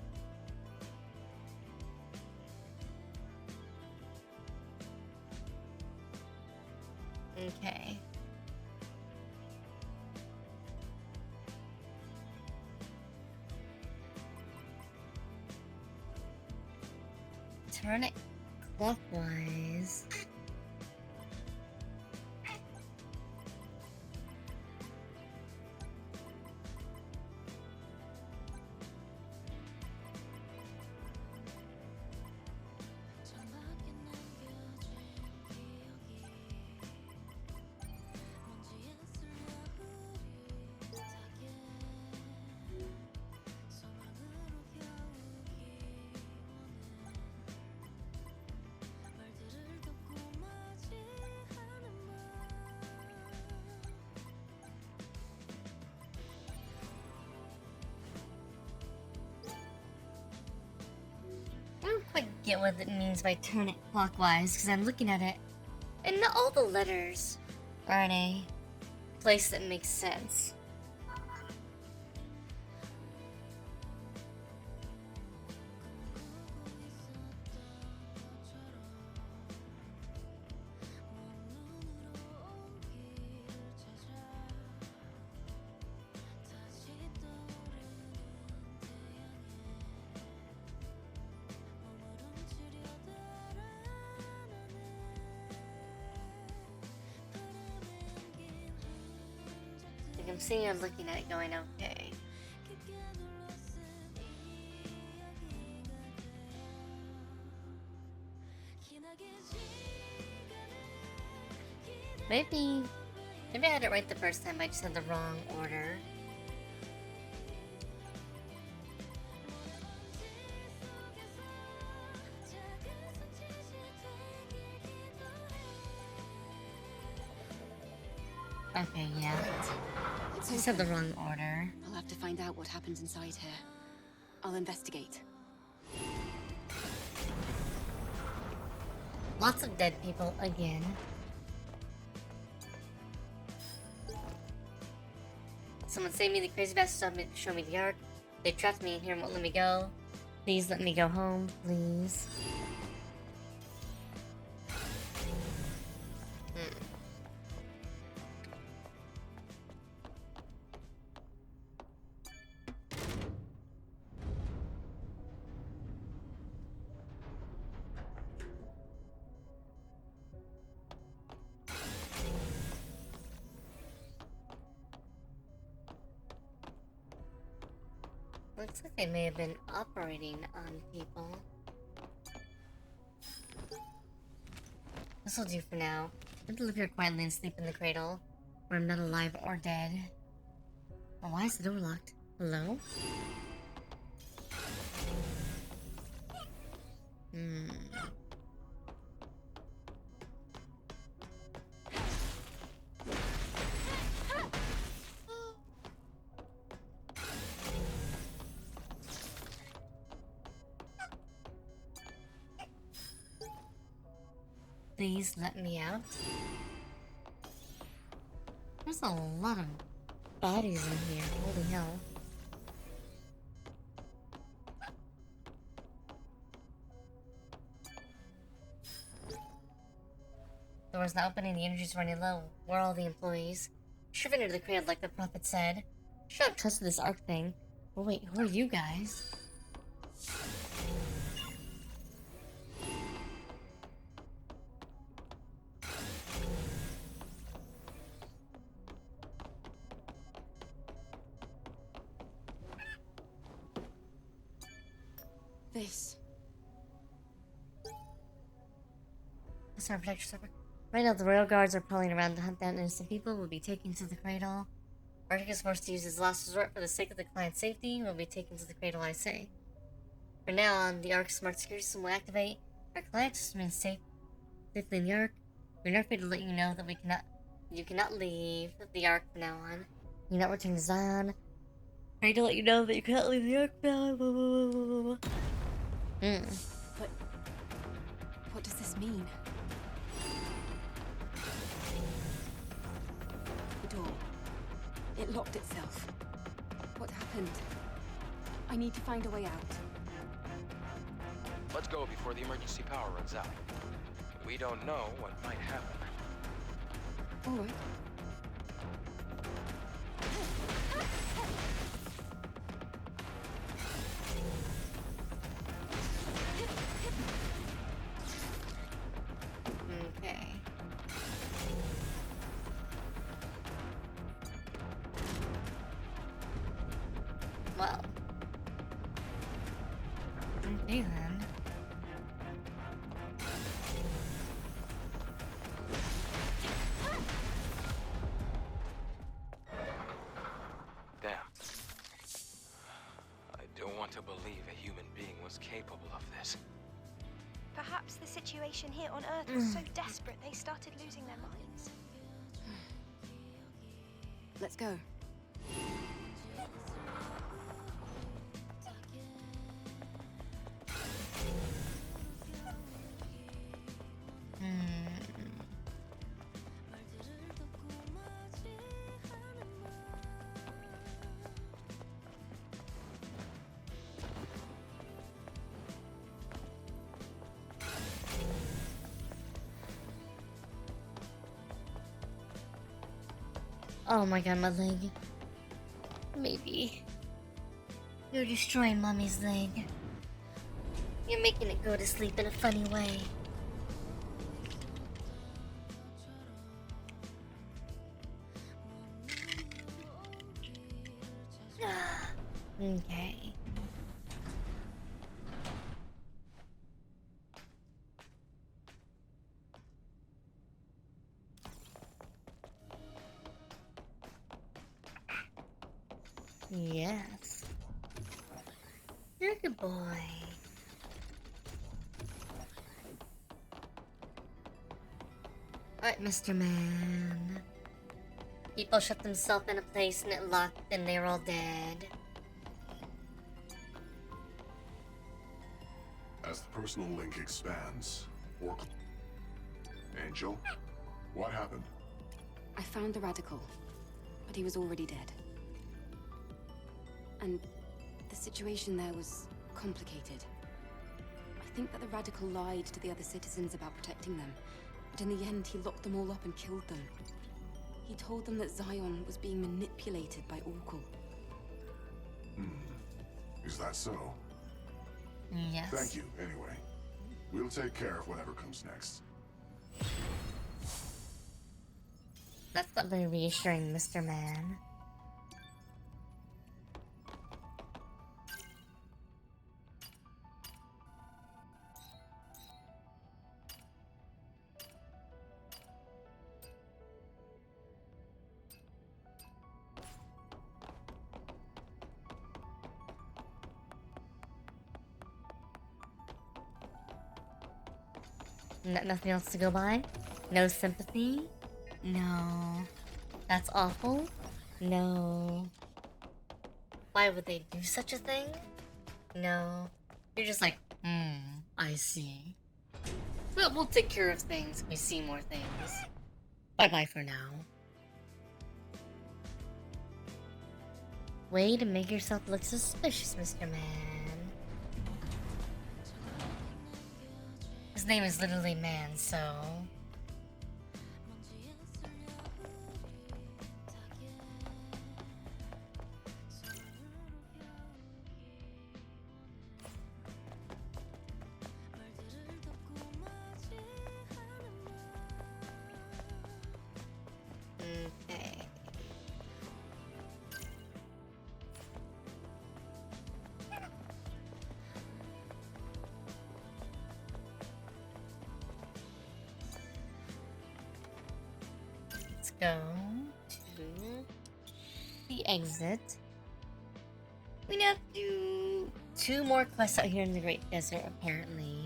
Okay. Turn it clockwise. get what it means by turn it clockwise, because I'm looking at it, and all the letters are in a place that makes sense. I'm seeing I'm looking at it going, okay. Maybe I had it right the first time, I just had the wrong order. Okay, yeah. I just had the wrong order. I'll have to find out what happens inside here. I'll investigate. Lots of dead people again. Someone save me, the crazy bastard show me the ark. They trapped me in here and won't let me go. Please let me go home, please. Looks like they may have been operating on people. This will do for now. I'm gonna live here quietly and sleep in the cradle, where I'm not alive or dead. Oh, why is the door locked? Hello? Please let me out. There's a lot of bodies in here. Holy hell. Door's not opening, the energy's running low. Where are all the employees? Should have entered the cradle like the prophet said. Should have trusted this arc thing. But wait, who are you guys? This. Sorry, protect your server. Right now, the royal guards are prowling around to hunt down innocent people. Will be taken to the cradle. Arctic is forced to use his last resort for the sake of the client's safety. Will be taken to the cradle, I say. From now on, the Ark's smart security system will activate. Our client has been safely in the Ark. We're not afraid to let you know that you cannot leave the Ark from now on. You cannot return to Zion. Afraid to let you know that you cannot leave the Ark now. Blah, blah, blah, blah, blah. But what does this mean? The door. It locked itself. What happened? I need to find a way out. Let's go before the emergency power runs out. We don't know what might happen. All right. Okay. Well. Okay then. Damn. I don't want to believe a human being was capable of this. Perhaps the situation here on Earth was so desperate they started losing their minds. Let's go. Oh my god, my leg. Maybe. You're destroying mommy's leg. You're making it go to sleep in a funny way. Okay. Yes. You're a good boy. Alright, Mr. Man. People shut themselves in a place and it locked and they're all dead. As the personal link expands, Oracle... Angel? What happened? I found the Radical, but he was already dead. And the situation there was complicated. I think that the Radical lied to the other citizens about protecting them, but in the end he locked them all up and killed them. He told them that Zion was being manipulated by Oracle. Is that so? Yes. Thank you, anyway. We'll take care of whatever comes next. That's not very reassuring, Mr. Man. Nothing else to go by? No sympathy? No. That's awful? No. Why would they do such a thing? No. You're just like, I see. Well, we'll take care of things when we see more things. Bye-bye for now. Way to make yourself look suspicious, Mr. Man. His name is literally Man, so... Okay. Let's go to the exit. We have to do 2 more quests out here in the Great Desert, apparently.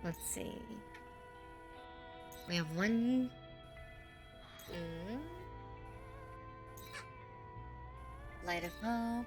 Let's see. We have 1. Light of hope.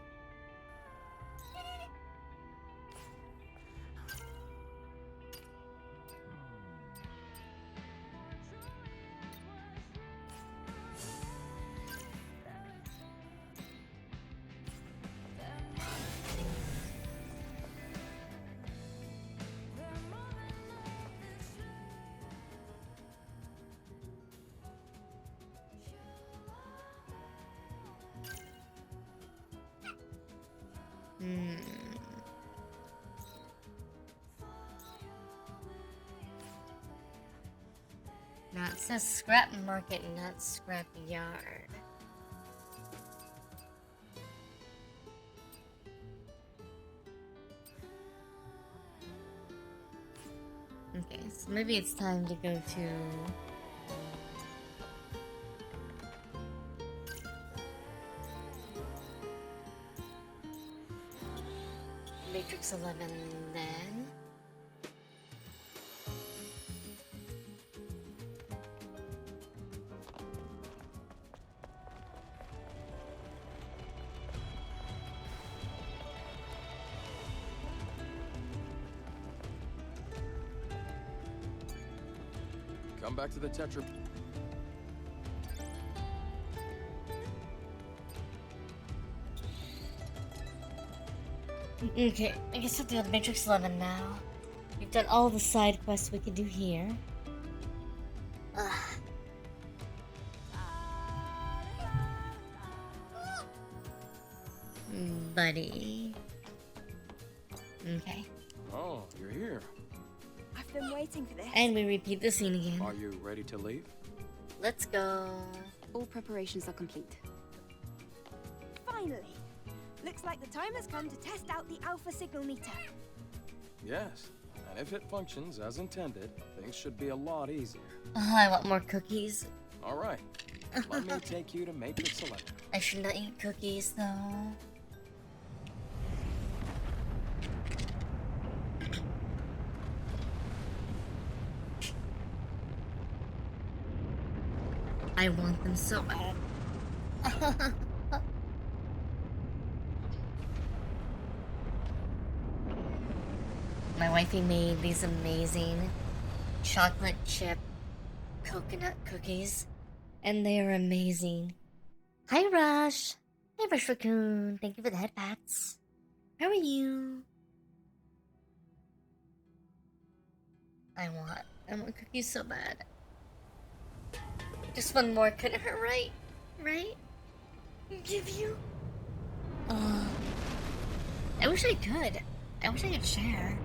Now it says scrap market, not scrap yard. Okay, so maybe it's time to go to... Matrix 11 then. Come back to the Tetra. Okay, I guess we'll do the Matrix 11 now. We've done all the side quests we could do here. Ugh. Buddy. Okay. Oh, you're here. I've been waiting for this. And we repeat the scene again. Are you ready to leave? Let's go. All preparations are complete. Finally. Looks like the time has come to test out the alpha signal meter. Yes. And if it functions as intended, things should be a lot easier. Oh, I want more cookies. All right. Let me take you to Matrix 11. I should not eat cookies, though. I want them so bad. My wifey made these amazing chocolate chip coconut cookies, and they are amazing. Hi, Rush. Hey, Rush Raccoon. Thank you for the head pats. How are you? I want cookies so bad. Just one more couldn't hurt, right? Right? Give you? Oh. I wish I could. I wish I could share.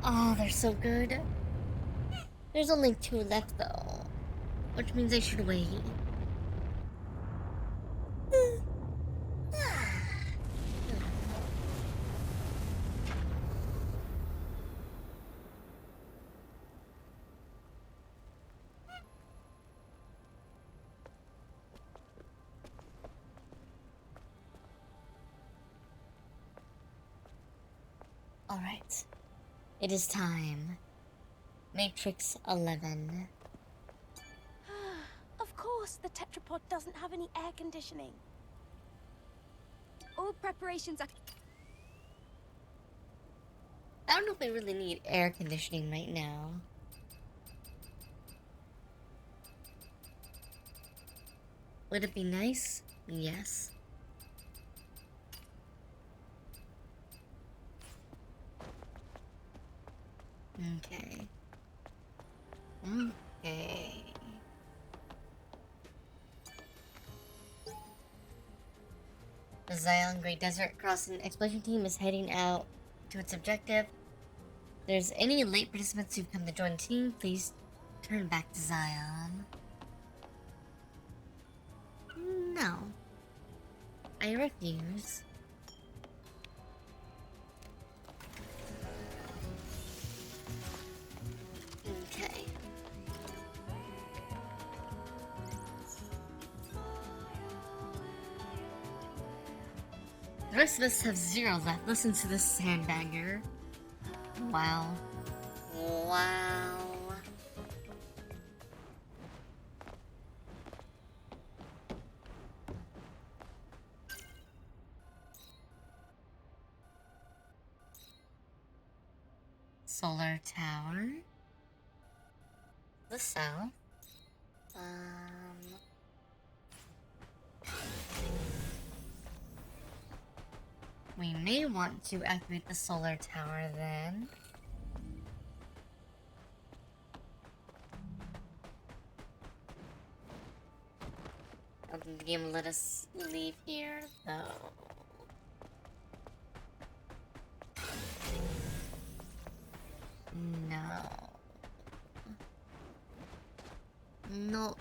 Oh, they're so good. There's only 2 left though, which means I should wait. Alright. It is time. Matrix 11. Of course, the tetrapod doesn't have any air conditioning. All preparations are... I don't know if we really need air conditioning right now. Would it be nice? Yes. Okay. Okay. The Zion Great Desert Crossing Exploration Team is heading out to its objective. If there's any late participants who've come to join the team, please turn back to Zion. No. I refuse. Okay. The rest of us have 0 left. Listen to this sandbagger. Wow. Wow. Solar tower. The south. We may want to activate the solar tower then. The game let us leave here, though. No. No.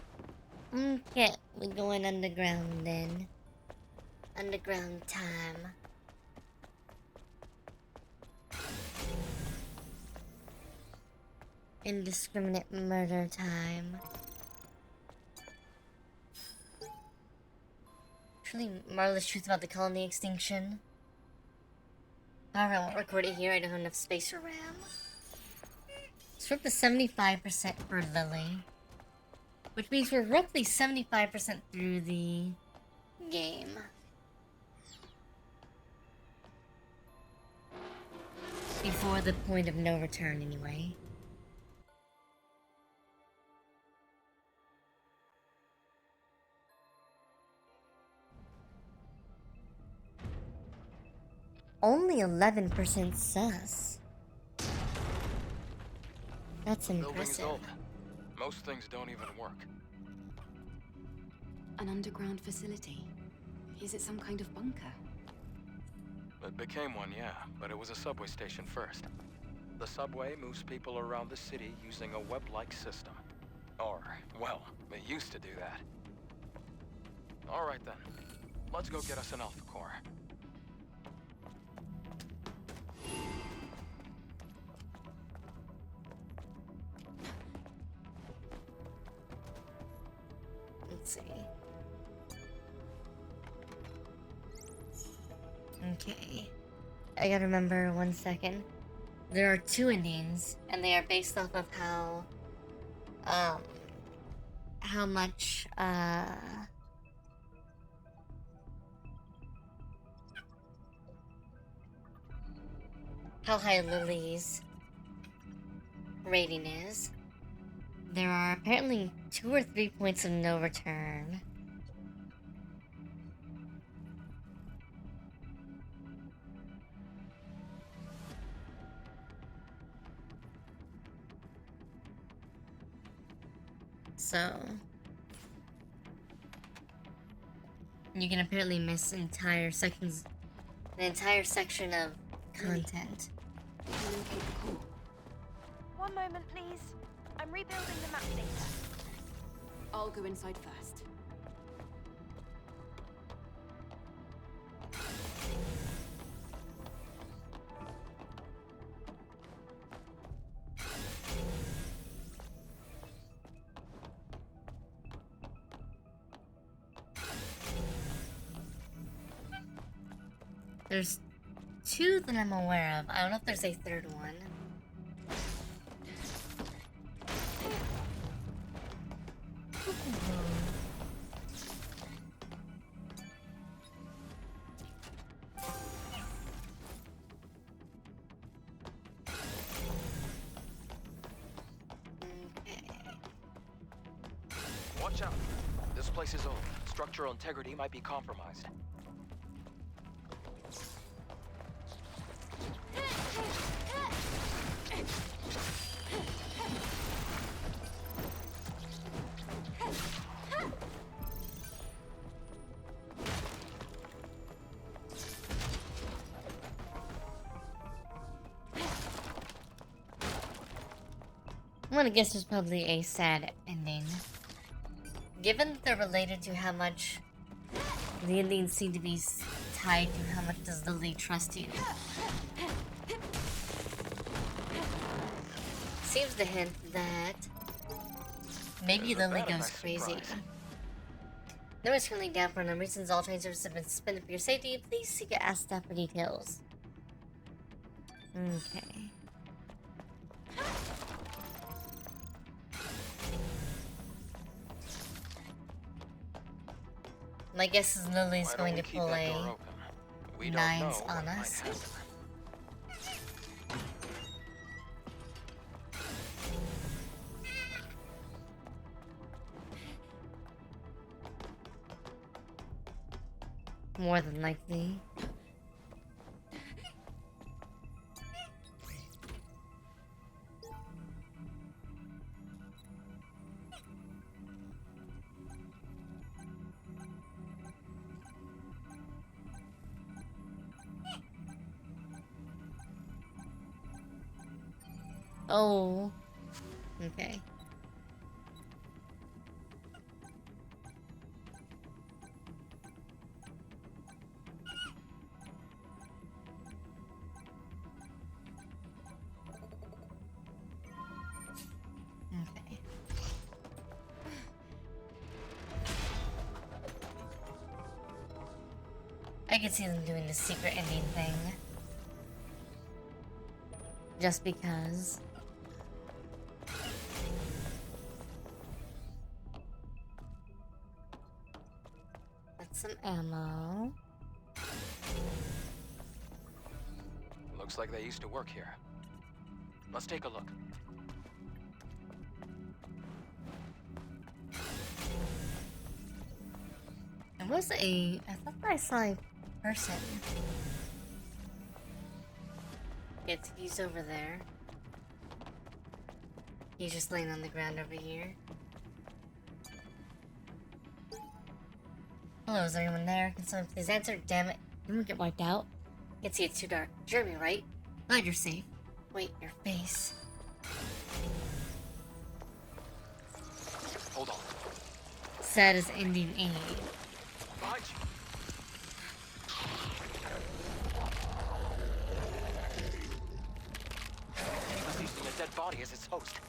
Okay, we're going underground then. Underground time. Indiscriminate murder time. Truly marvelous truth about the colony extinction. However, I won't record it here, I don't have enough space or RAM. Let's rip to 75% for Lily. Which means we're roughly 75% through the game. Before the point of no return, anyway. only 11% sus. That's The building's impressive. old. Most things don't even work. An underground facility? Is it some kind of bunker? It became one, yeah, but it was a subway station first. The subway moves people around the city using a web-like system. Or, well, they used to do that. All right then, let's go get us an alpha core. Let's see. Okay. I gotta remember 1 second. There are 2 endings, and they are based off of how much, how high Lily's rating is. There are apparently 2 or 3 points of no return. So you can apparently miss entire sections, the entire section of content. One moment, please. I'm rebuilding the map data. I'll go inside first. There's 2 that I'm aware of. I don't know if there's a 3rd one. Watch out. This place is old. Structural integrity might be compromised. I'm gonna guess there's probably a sad ending. Given that they're related to how much the endings seem to be tied to how much does Lily trust you. Seems to hint that maybe Lily goes crazy. No one's currently down for no reasons. All train services have been suspended for your safety. Please seek your ask staff for details. Okay. My guess is Lily's going to pull a 9s on us. More than likely. Oh. Okay. Okay. I could see them doing the secret ending thing. Just because. That's some ammo. Looks like they used to work here. Let's take a look. There was I thought I saw a person. He's over there. He's just laying on the ground over here. Hello, is anyone there? Can someone please answer? Damn it. You won't get wiped out. I can see it's too dark. Jeremy, right? Glad you're safe. Wait, your face. Hold on. Sad as ending A. Behind you. It's using a dead body as its host.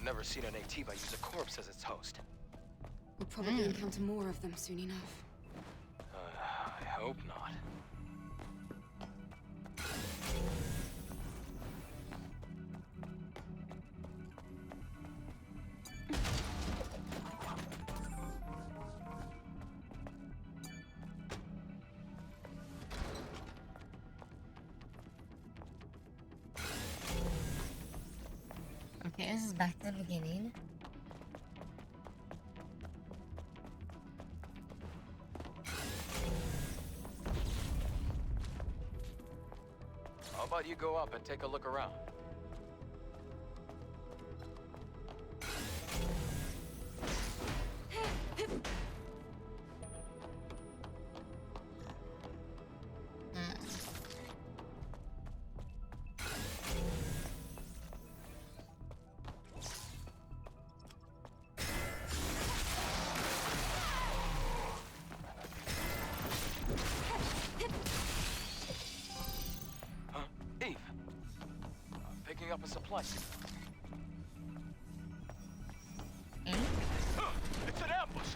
Never seen an Naytiba use a corpse as its host. We'll probably encounter more of them soon enough. I hope not. Okay, this is back to the beginning. How about you go up and take a look around? Up a supply. It's an ambush.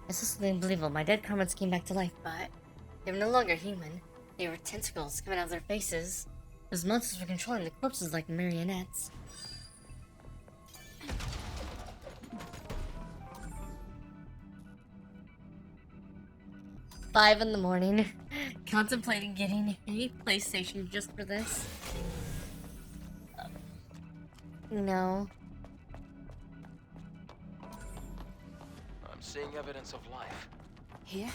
This is unbelievable. My dead comrades came back to life, but they were no longer human. They were tentacles coming out of their faces. Those monsters were controlling the corpses like marionettes. Five in the morning, contemplating getting a PlayStation just for this. No. I'm seeing evidence of life. Here?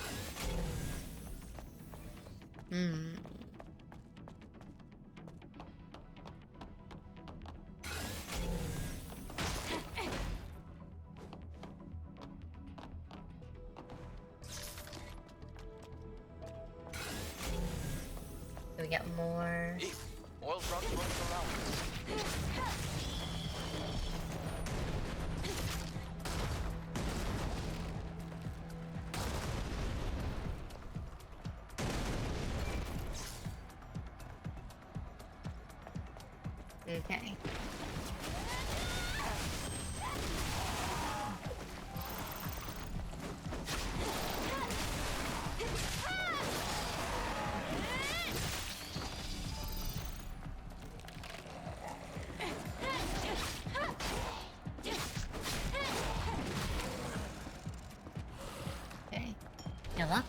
We got more. Oil drugs running around. Okay. Okay. Heal up.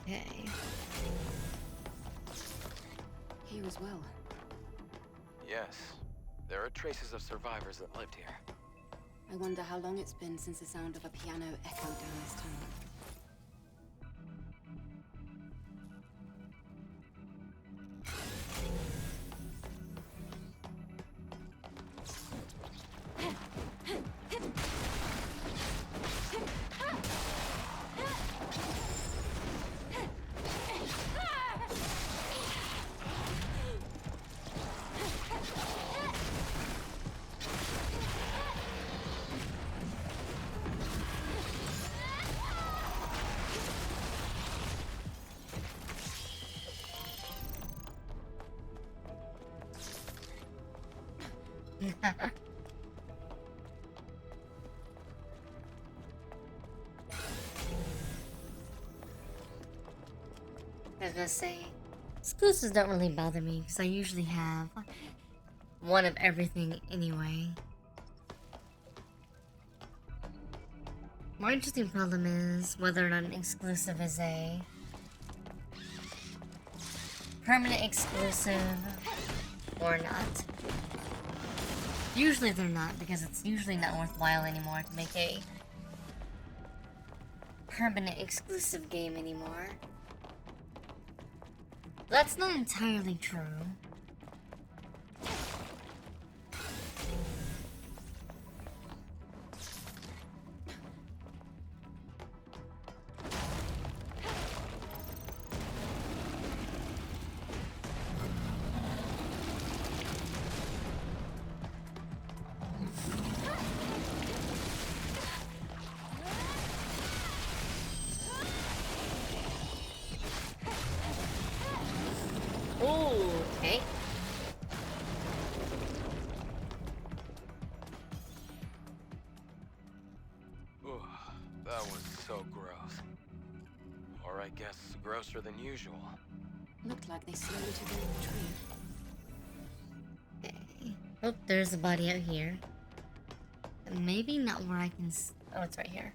Okay. Here as well. Yes. There are traces of survivors that lived here. I wonder how long it's been since the sound of a piano echoed down this tunnel. I was gonna say, exclusives don't really bother me because I usually have one of everything anyway. More interesting problem is whether or not an exclusive is a permanent exclusive or not. Usually they're not, because it's usually not worthwhile anymore to make a permanent exclusive game anymore. That's not entirely true. Okay. Ooh, that was so gross. Or I guess grosser than usual. Looked like they slowly took over the tree. Okay. Oh, there's a body out here. Maybe not where I can oh, it's right here.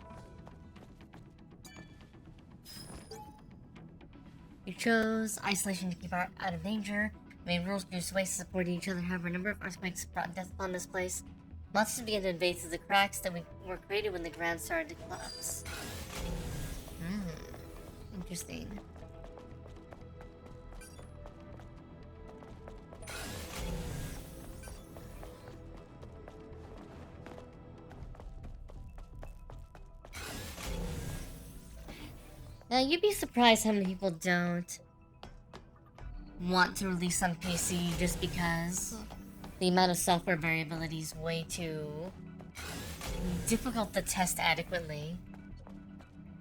You chose isolation to keep out of danger. Made rules to use ways to support each other. However, a number of earthquakes brought death upon this place. Monsters began to invade through the cracks that were created when the ground started to collapse. Interesting. Now, you'd be surprised how many people don't want to release on PC just because the amount of software variability is way too difficult to test adequately.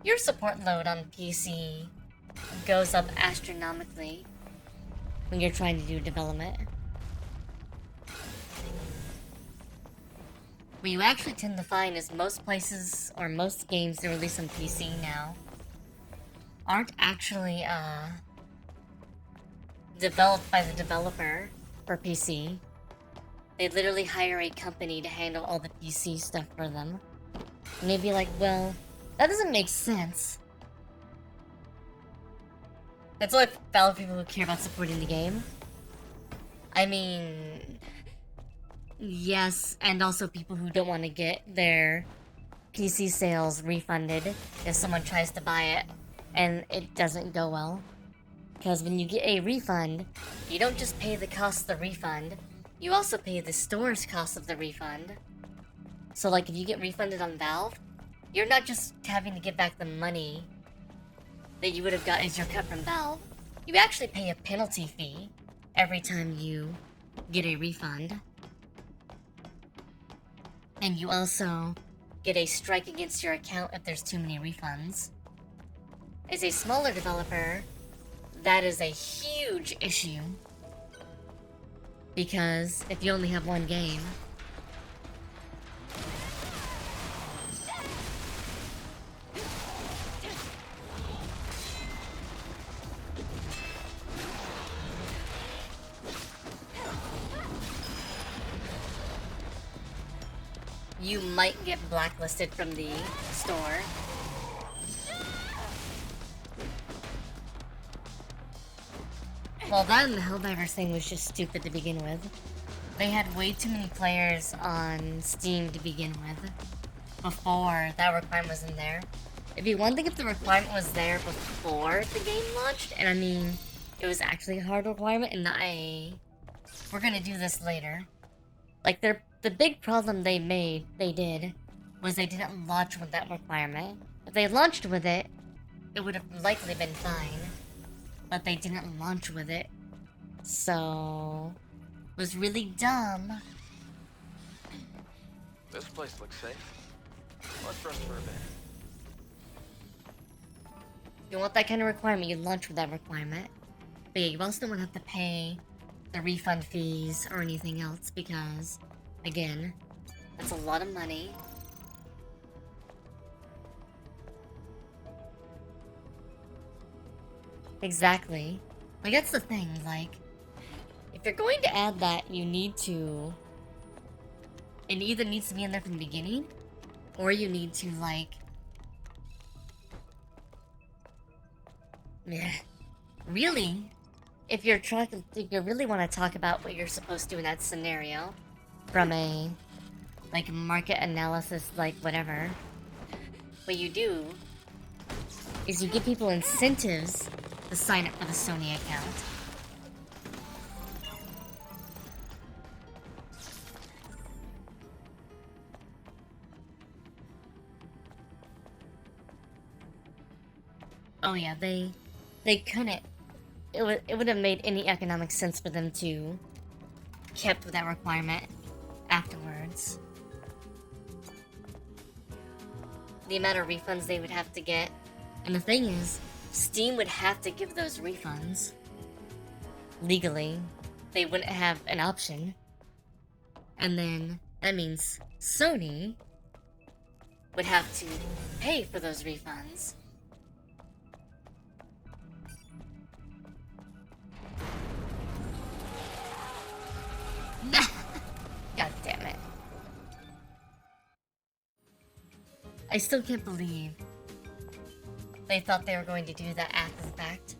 Your support load on PC goes up astronomically when you're trying to do development. What you actually tend to find is most places or most games that release on PC now aren't actually developed by the developer for PC. They literally hire a company to handle all the PC stuff for them. And they'd be like, well, that doesn't make sense. It's like valid people who care about supporting the game. I mean, yes, and also people who don't want to get their PC sales refunded if someone tries to buy it and it doesn't go well. Because when you get a refund, you don't just pay the cost of the refund, you also pay the store's cost of the refund. So like if you get refunded on Valve, you're not just having to give back the money that you would have got as your cut from Valve. You actually pay a penalty fee every time you get a refund. And you also get a strike against your account if there's too many refunds. As a smaller developer, that is a huge issue. Because if you only have one game, you might get blacklisted from the store. Well, that and the Helldivers thing was just stupid to begin with. They had way too many players on Steam to begin with before that requirement was in there. It'd be one thing if the requirement was there before the game launched, and I mean, it was actually a hard requirement and not a, we're gonna do this later. Like, the big problem they did, was they didn't launch with that requirement. If they launched with it, it would have likely been fine. But they didn't launch with it. So, it was really dumb. This place looks safe. Let's rest for a bit. If you want that kind of requirement, you launch with that requirement. But yeah, you also don't want to have to pay the refund fees or anything else because Again, that's a lot of money. Exactly. Like, that's the thing, like, if you're going to add that, you need to... It either needs to be in there from the beginning, or you need to, like... Yeah. Really, if you really want to talk about what you're supposed to do in that scenario, from a, like, market analysis, like, whatever, what you do is you give people incentives to sign up for the Sony account. Oh yeah, they couldn't. It would have made any economic sense for them to kept with that requirement afterwards. The amount of refunds they would have to get. And the thing is, Steam would have to give those refunds. Legally. They wouldn't have an option. And then, that means Sony would have to pay for those refunds. God damn it. I still can't believe they thought they were going to do that after the fact.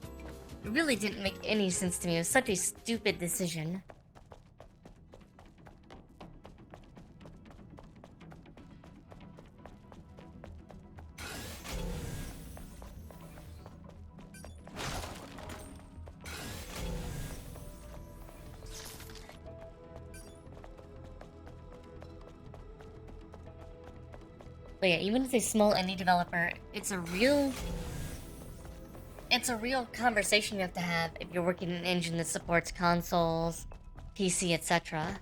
It really didn't make any sense to me. It was such a stupid decision. But yeah, even as a small indie developer, it's a real conversation you have to have if you're working in an engine that supports consoles, PC, etc.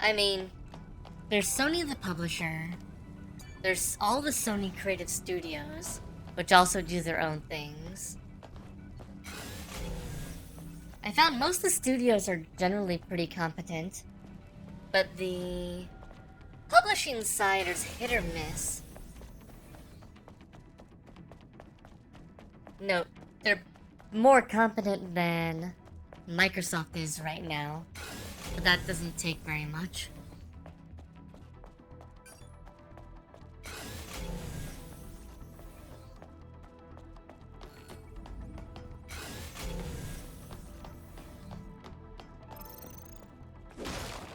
I mean, there's Sony the publisher, there's all the Sony creative studios, which also do their own things. I found most of the studios are generally pretty competent, but the publishing side is hit or miss. No, they're more competent than Microsoft is right now, but that doesn't take very much.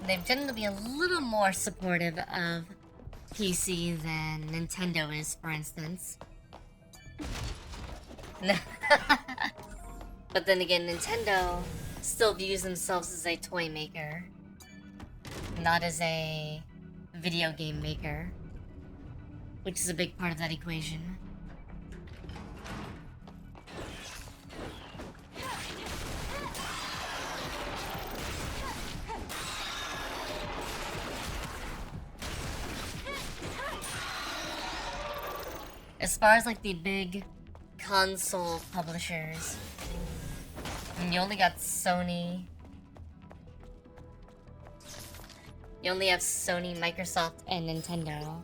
They've tended to be a little more supportive of PC than Nintendo is, for instance. But then again, Nintendo still views themselves as a toy maker, not as a video game maker, which is a big part of that equation. As far as like the big console publishers, you only got Sony. You only have Sony, Microsoft, and Nintendo.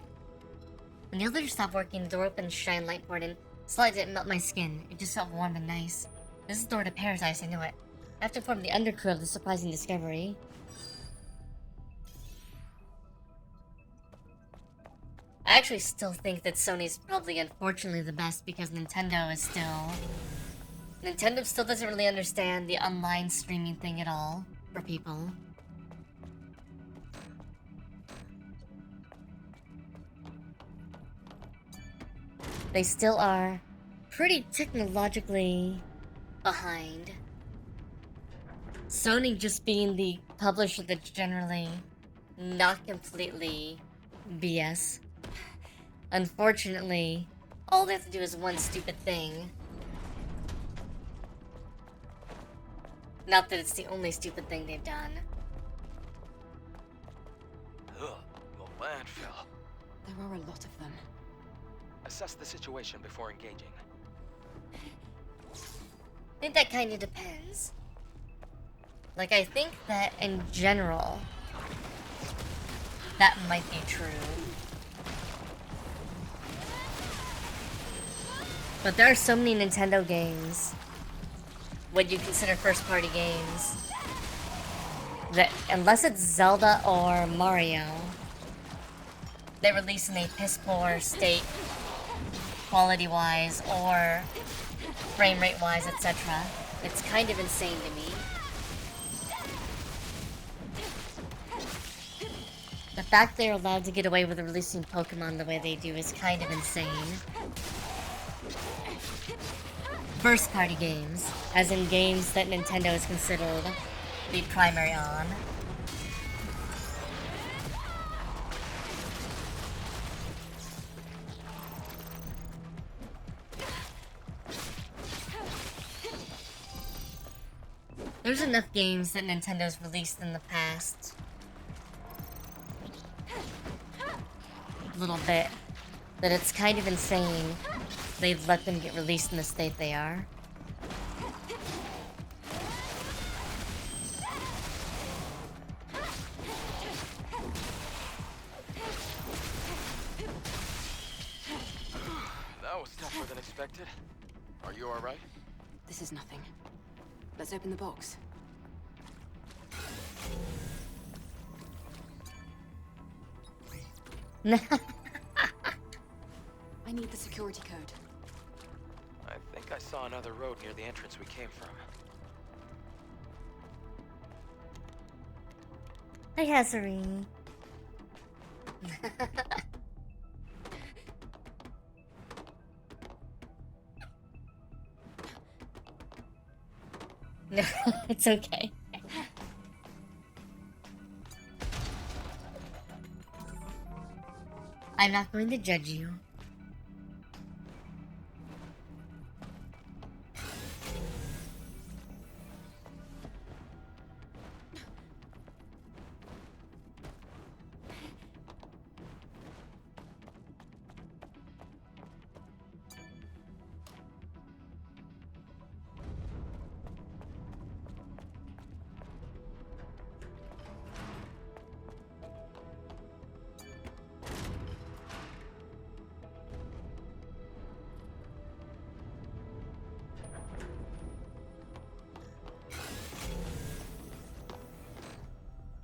When the others stopped working, the door opened, shine light poured in. Slide didn't melt my skin. It just felt warm and nice. This is the door to paradise, I know it. I have to form the undercrew of the surprising discovery. I actually still think that Sony's probably unfortunately the best because Nintendo still doesn't really understand the online streaming thing at all for people. They still are pretty technologically behind. Sony just being the publisher that's generally not completely BS. Unfortunately, all they have to do is one stupid thing. Not that it's the only stupid thing they've done. Ugh, the landfill. There are a lot of them. Assess the situation before engaging. I think that kind of depends. Like, I think that in general, that might be true. But there are so many Nintendo games, what you consider first-party games, that unless it's Zelda or Mario, they release in a piss-poor state, quality-wise, or frame rate-wise, etc. It's kind of insane to me. The fact they're allowed to get away with releasing Pokemon the way they do is kind of insane. First-party games, as in games that Nintendo is considered the primary on. There's enough games that Nintendo's released in the past. A little bit. That it's kind of insane they've let them get released in the state they are. That was tougher than expected. Are you alright? This is nothing. Let's open the box. I need the security code. I think I saw another road near the entrance we came from. Hi, AsuReDi. No, it's okay. I'm not going to judge you.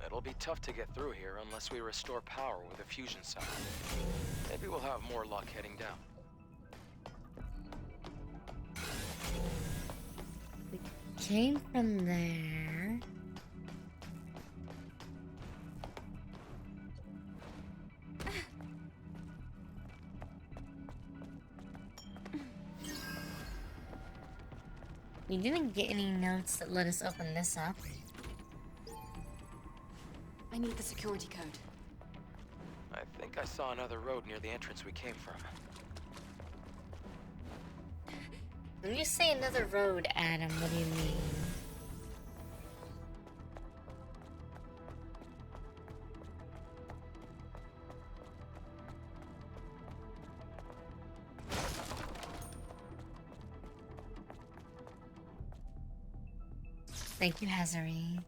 It'll be tough to get through here unless we restore power with a fusion cell. Maybe we'll have more luck heading down. We came from there. We didn't get any notes that let us open this up. I need the security code. I think I saw another road near the entrance we came from. When you say another road, Adam, what do you mean? Thank you, AsuReDi.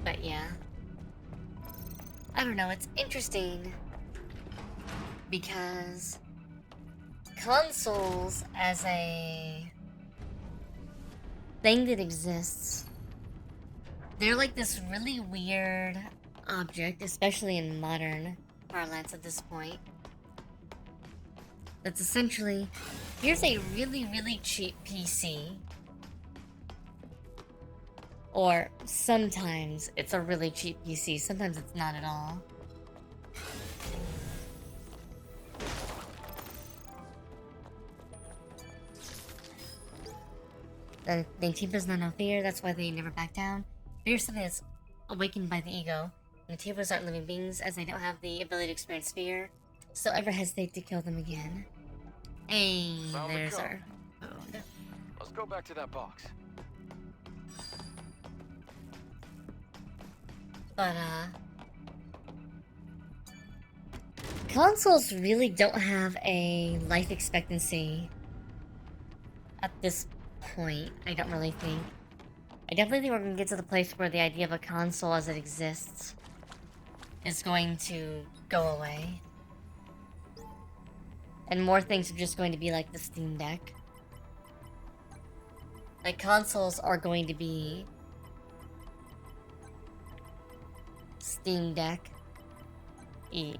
But yeah. I don't know, it's interesting. Because consoles as a thing that exists, they're like this really weird object, especially in modern parlance at this point. That's essentially, here's a really, really cheap PC. Or sometimes it's a really cheap PC, sometimes it's not at all. The Naytiba's not no fear, that's why they never back down. Fear is something that's awakened by the ego. Naytibas aren't living beings, as they don't have the ability to experience fear, so ever hesitate to kill them again. Hey, there's our food. Let's go back to that box. But, Consoles really don't have a life expectancy at this point, I don't really think. I definitely think we're going to get to the place where the idea of a console as it exists is going to go away. And more things are just going to be like the Steam Deck. Like, consoles are going to be Steam Deck E.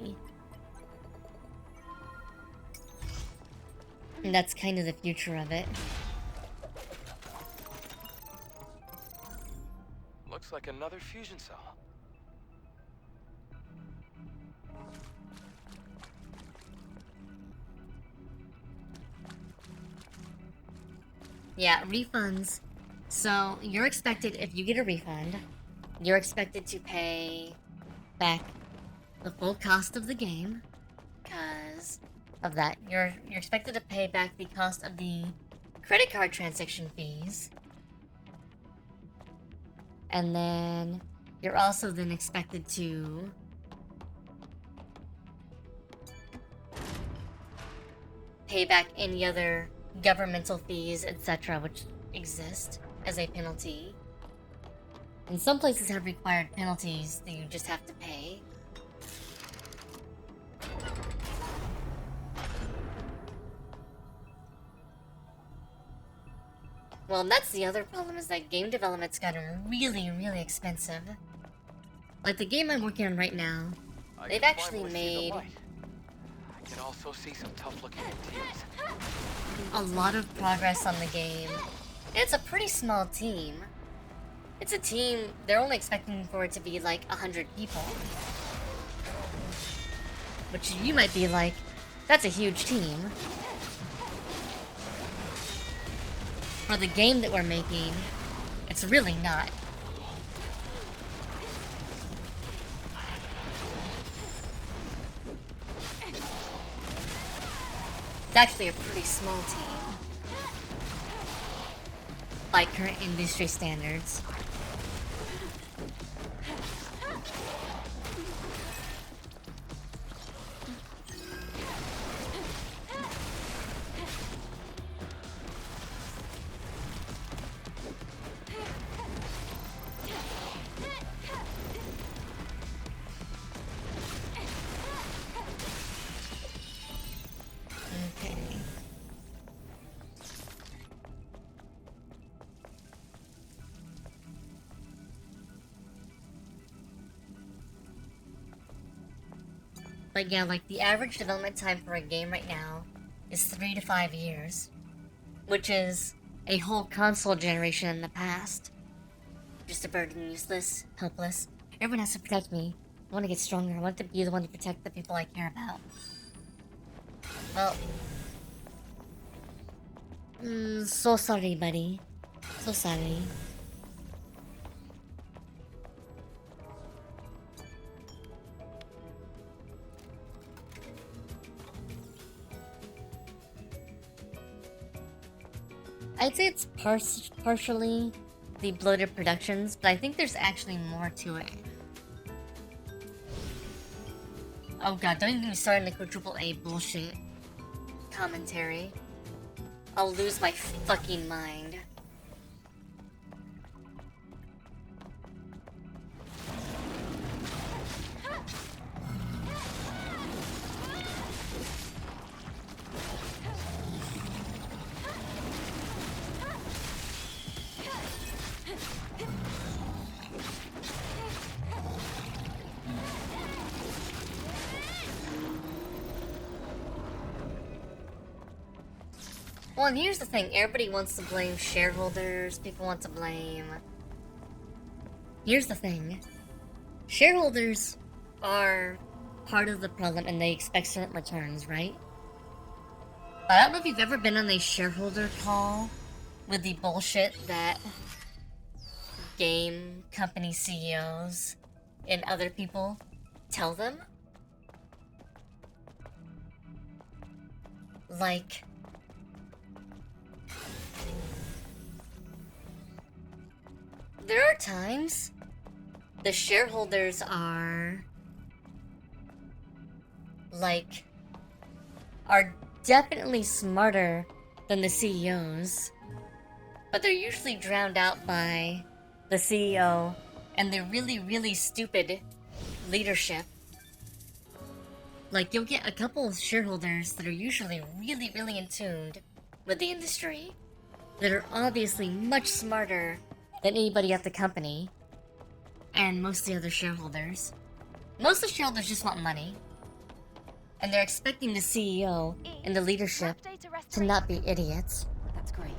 And that's kind of the future of it. Looks like another fusion cell. Yeah, refunds. So, you're expected, if you get a refund, you're expected to pay back the full cost of the game, because of that. You're expected to pay back the cost of the credit card transaction fees. And then you're also then expected to pay back any other governmental fees, etc., which exist as a penalty. And some places have required penalties that you just have to pay. Well, and that's the other problem, is that game development's gotten really, really expensive. Like the game I'm working on right now, they've actually made I can also see some tough-looking teams. a lot of progress on the game. And it's a pretty small team. It's a team, they're only expecting for it to be like 100 people. Which you might be like, that's a huge team. For the game that we're making, it's really not. It's actually a pretty small team by current industry standards. But yeah, like the average development time for a game right now is 3 to 5 years, which is a whole console generation in the past. Just a burden, useless, helpless. Everyone has to protect me. I want to get stronger. I want to be the one to protect the people I care about. Well, so sorry, buddy. So sorry. I'd say it's partially the bloated productions, but I think there's actually more to it. Oh god, don't even get me started on the quadruple A bullshit commentary. I'll lose my fucking mind. Well, and here's the thing, everybody wants to blame shareholders, people want to blame... Here's the thing, shareholders are part of the problem and they expect certain returns, right? But I don't know if you've ever been on a shareholder call with the bullshit that game company CEOs and other people tell them. Like... there are times the shareholders are like, are definitely smarter than the CEOs, but they're usually drowned out by the CEO and the really, really stupid leadership. Like, you'll get a couple of shareholders that are usually really, really in tune with the industry, that are obviously much smarter than anybody at the company, and most of the other shareholders. Most of the shareholders just want money, and they're expecting the CEO and the leadership to not be idiots. That's great.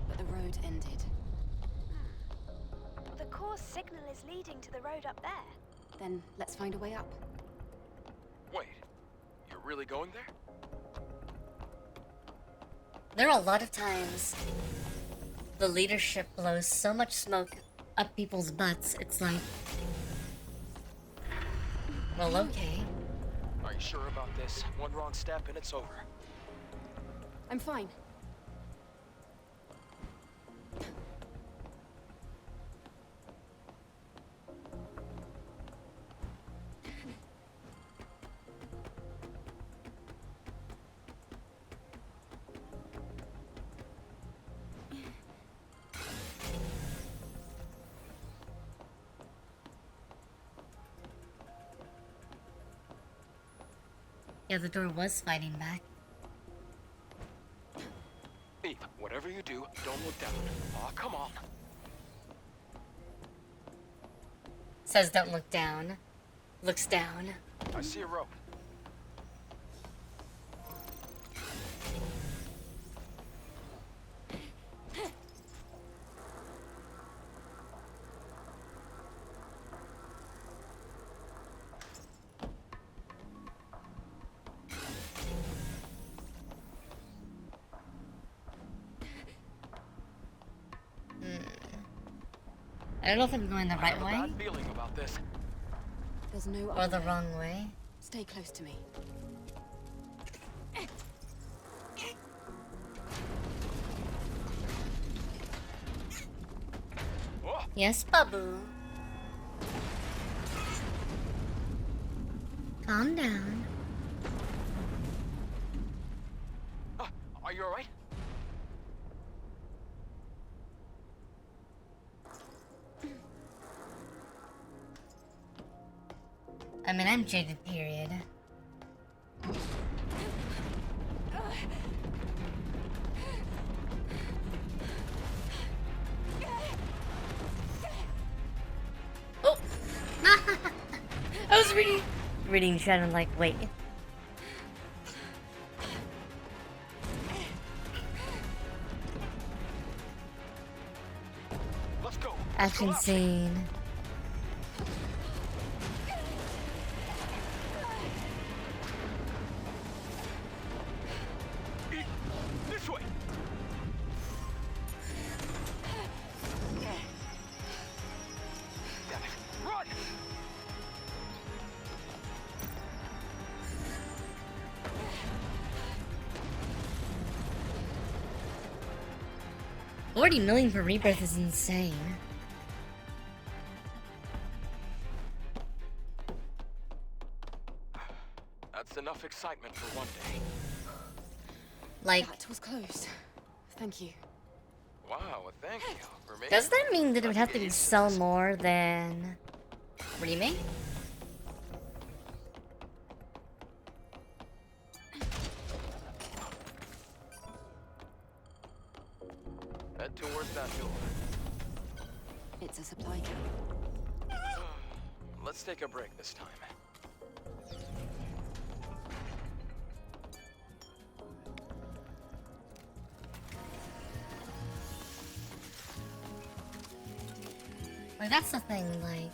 But the road ended. The core signal is leading to the road up there. Then let's find a way up. Wait, you're really going there? There are a lot of times the leadership blows so much smoke up people's butts, it's like, well, okay. Are you sure about this? One wrong step and it's over. I'm fine. Yeah, the door was fighting back. Hey, whatever you do, don't look down. Aw, come on. Says don't look down. Looks down. I see a rope. I don't know if I'm going the right way. I have a bad feeling about this. There's no or the wrong way. Stay close to me. Yes, Babu. Calm down. Are you alright? I mean, I'm jaded, period. Oh! I was reading chat and like, wait. Let's go. Action scene. This way. Damn it. Run! $40 million for Rebirth is insane. That's enough excitement for one day. Like, that was close. Thank you. Wow, well, thank you for making. does that mean that it would have to be sell more than remake? Head towards that door. It's a supply camp. Let's take a break this time. Like, that's the thing, like...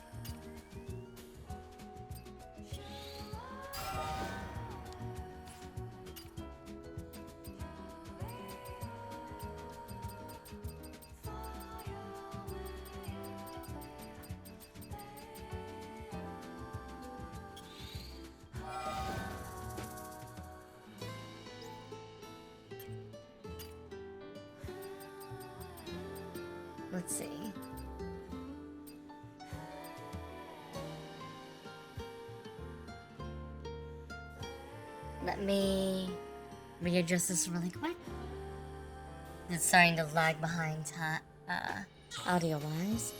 Let's see. Let me readjust this really quick. It's starting to lag behind audio-wise.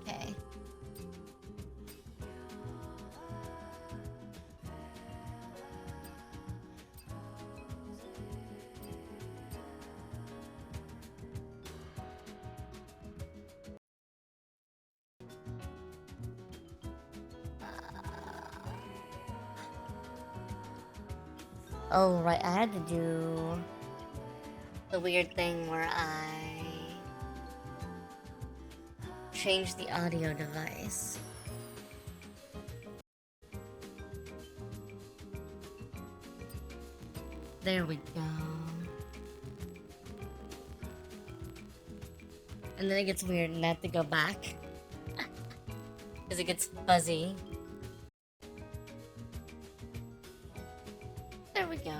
Okay. Oh, right, I had to do the weird thing where I changed the audio device. There we go. And then it gets weird and I have to go back. Because it gets fuzzy. There we go.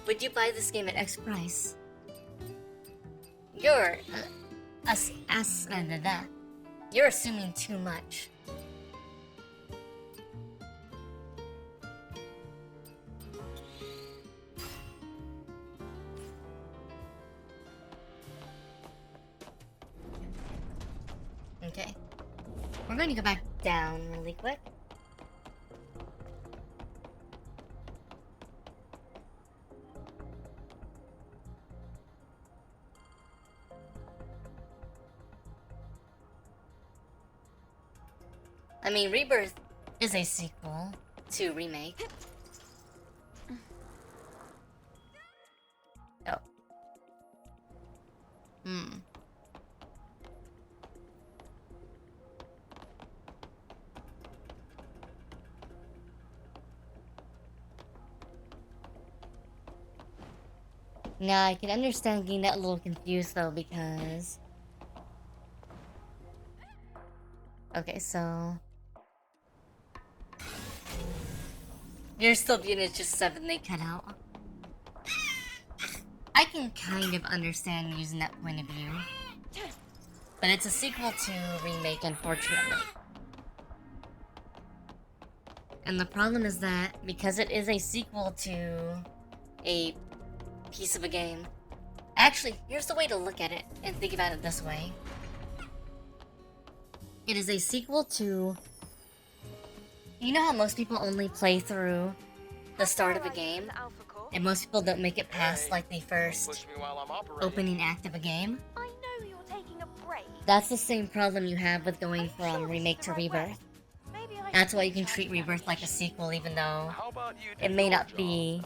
Would you buy this game at X price? You're you're assuming too much. Okay. We're going to go back down really quick. I mean, Rebirth is a sequel to Remake. Oh. Now, I can understand getting that a little confused, though, because... Okay, so... You're still viewing it just 7 they cut out. I can kind of understand using that point of view. But it's a sequel to Remake, unfortunately. And the problem is that, because it is a sequel to a piece of a game... Actually, here's the way to look at it, and think about it this way. It is a sequel to... You know how most people only play through the start of a game? And most people don't make it past, like, the first opening act of a game? I know you're taking a break. That's the same problem you have with going from Remake to Rebirth. That's why you can treat Rebirth like a sequel, even though it may not be...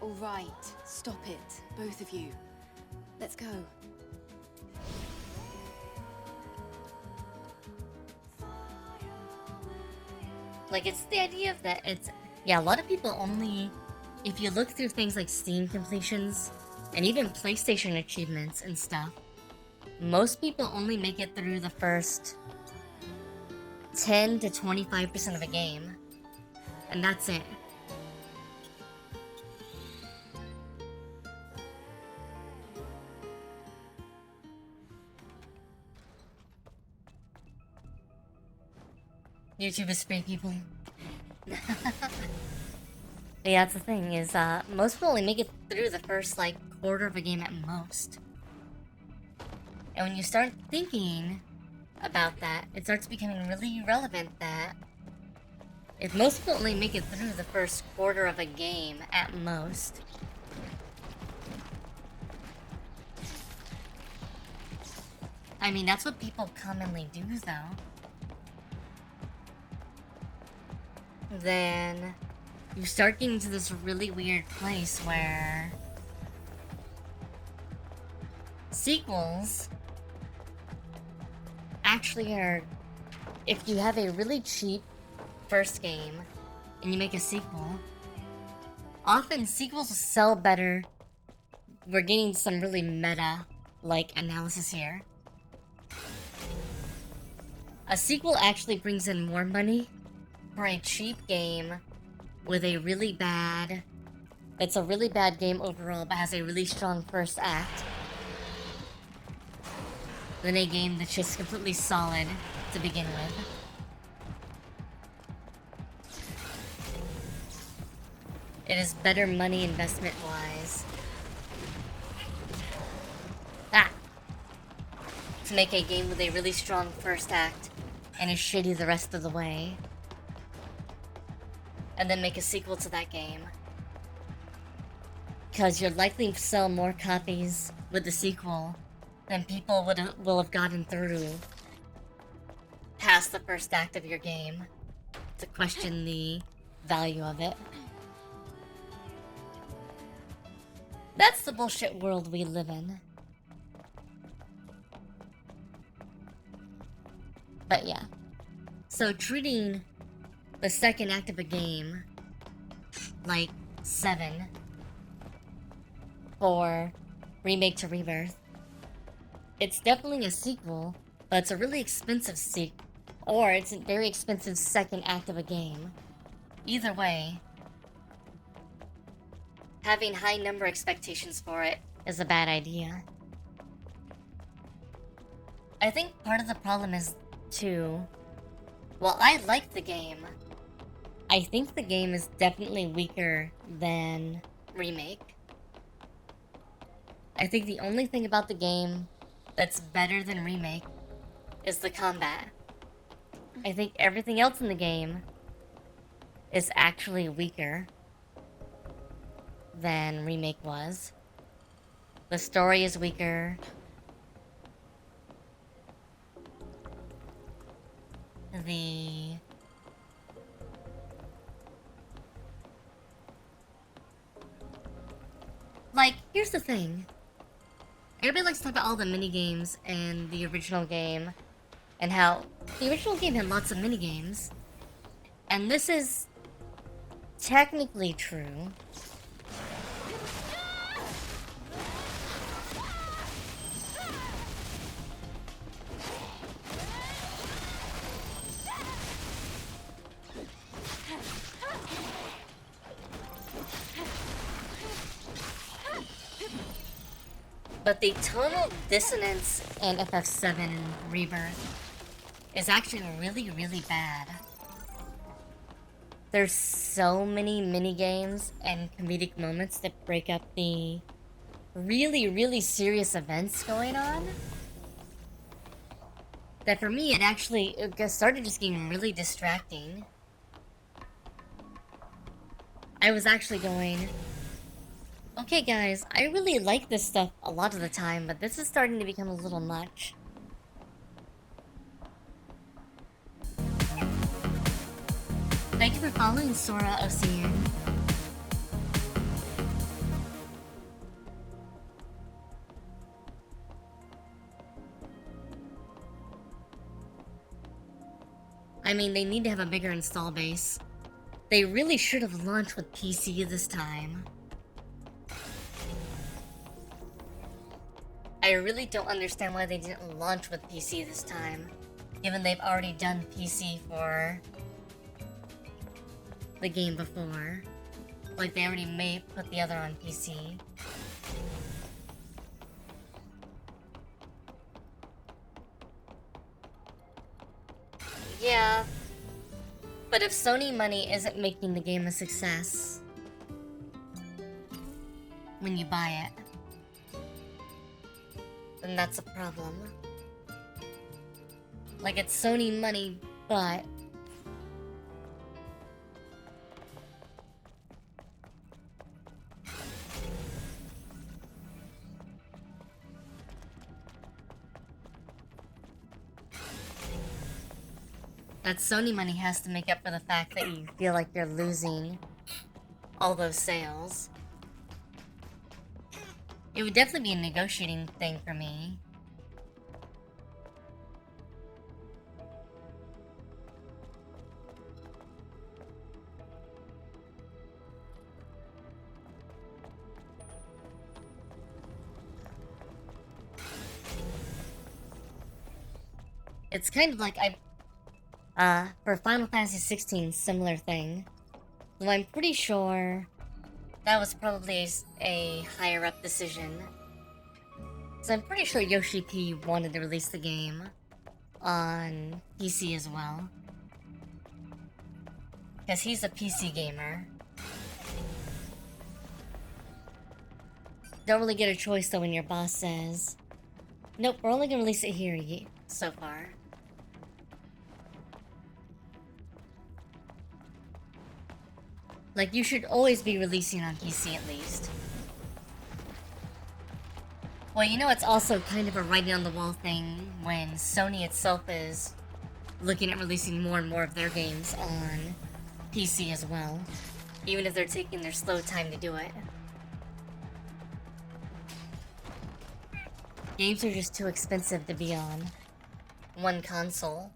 Alright, stop it, both of you. Let's go. Like, it's the idea of that it's... Yeah, a lot of people only... If you look through things like Steam completions, and even PlayStation achievements and stuff, most people only make it through the first 10 to 25% of a game. And that's it. YouTube is free, people. But yeah, that's the thing, is most people only make it through the first, like, quarter of a game at most. And when you start thinking about that, it starts becoming really relevant that if most people only make it through the first quarter of a game at most, I mean, that's what people commonly do, though. Then you start getting to this really weird place where sequels actually are, if you have a really cheap first game and you make a sequel, often sequels will sell better we're getting some really meta-like analysis here. A sequel actually brings in more money for a cheap game with a really bad... It's a really bad game overall, but has a really strong first act, than a game that's just completely solid to begin with. It is better money investment-wise. To make a game with a really strong first act and is shitty the rest of the way. And then make a sequel to that game. Because you'll likely sell more copies with the sequel than people will have gotten through past the first act of your game to question the value of it. That's the bullshit world we live in. But yeah. So treating the second act of a game like 7 for Remake to Rebirth, it's definitely a sequel, but it's a really expensive sequel, or it's a very expensive second act of a game. Either way, having high number expectations for it is a bad idea. I think part of the problem is, too, while I like the game, I think the game is definitely weaker than Remake. I think the only thing about the game that's better than Remake is the combat. I think everything else in the game is actually weaker than Remake was. The story is weaker. Like, here's the thing. Everybody likes to talk about all the minigames in the original game, and how the original game had lots of minigames. And this is technically true. But the tonal dissonance in FF7 Rebirth is actually really, really bad. There's so many minigames and comedic moments that break up the really, really serious events going on, that for me it started just getting really distracting. I was actually going, okay guys, I really like this stuff a lot of the time, but this is starting to become a little much. Thank you for following Sora Ocean. I mean, they need to have a bigger install base. They really should have launched with PC this time. I really don't understand why they didn't launch with PC this time, given they've already done PC for the game before. Like, they already put the other on PC. Yeah, but if Sony money isn't making the game a success when you buy it, then that's a problem. Like, it's Sony money, but that Sony money has to make up for the fact that you feel like you're losing all those sales. It would definitely be a negotiating thing for me. It's kind of like for Final Fantasy 16, similar thing. Though I'm pretty sure that was probably a higher-up decision. So I'm pretty sure Yoshi P wanted to release the game on PC as well. Because he's a PC gamer. Don't really get a choice though when your boss says, nope, we're only gonna release it here so far. Like, you should always be releasing on PC at least. Well, you know, it's also kind of a writing on the wall thing when Sony itself is looking at releasing more and more of their games on PC as well, even if they're taking their slow time to do it. Games are just too expensive to be on one console.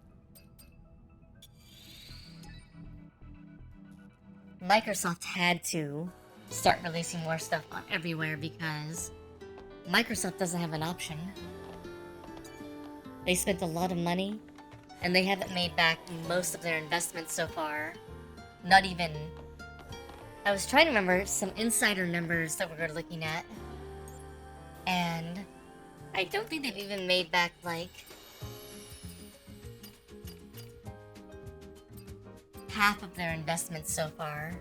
Microsoft had to start releasing more stuff on everywhere because Microsoft doesn't have an option. They spent a lot of money and they haven't made back most of their investments so far. Not even... I was trying to remember some insider numbers that we were looking at, and I don't think they've even made back, like, half of their investments so far.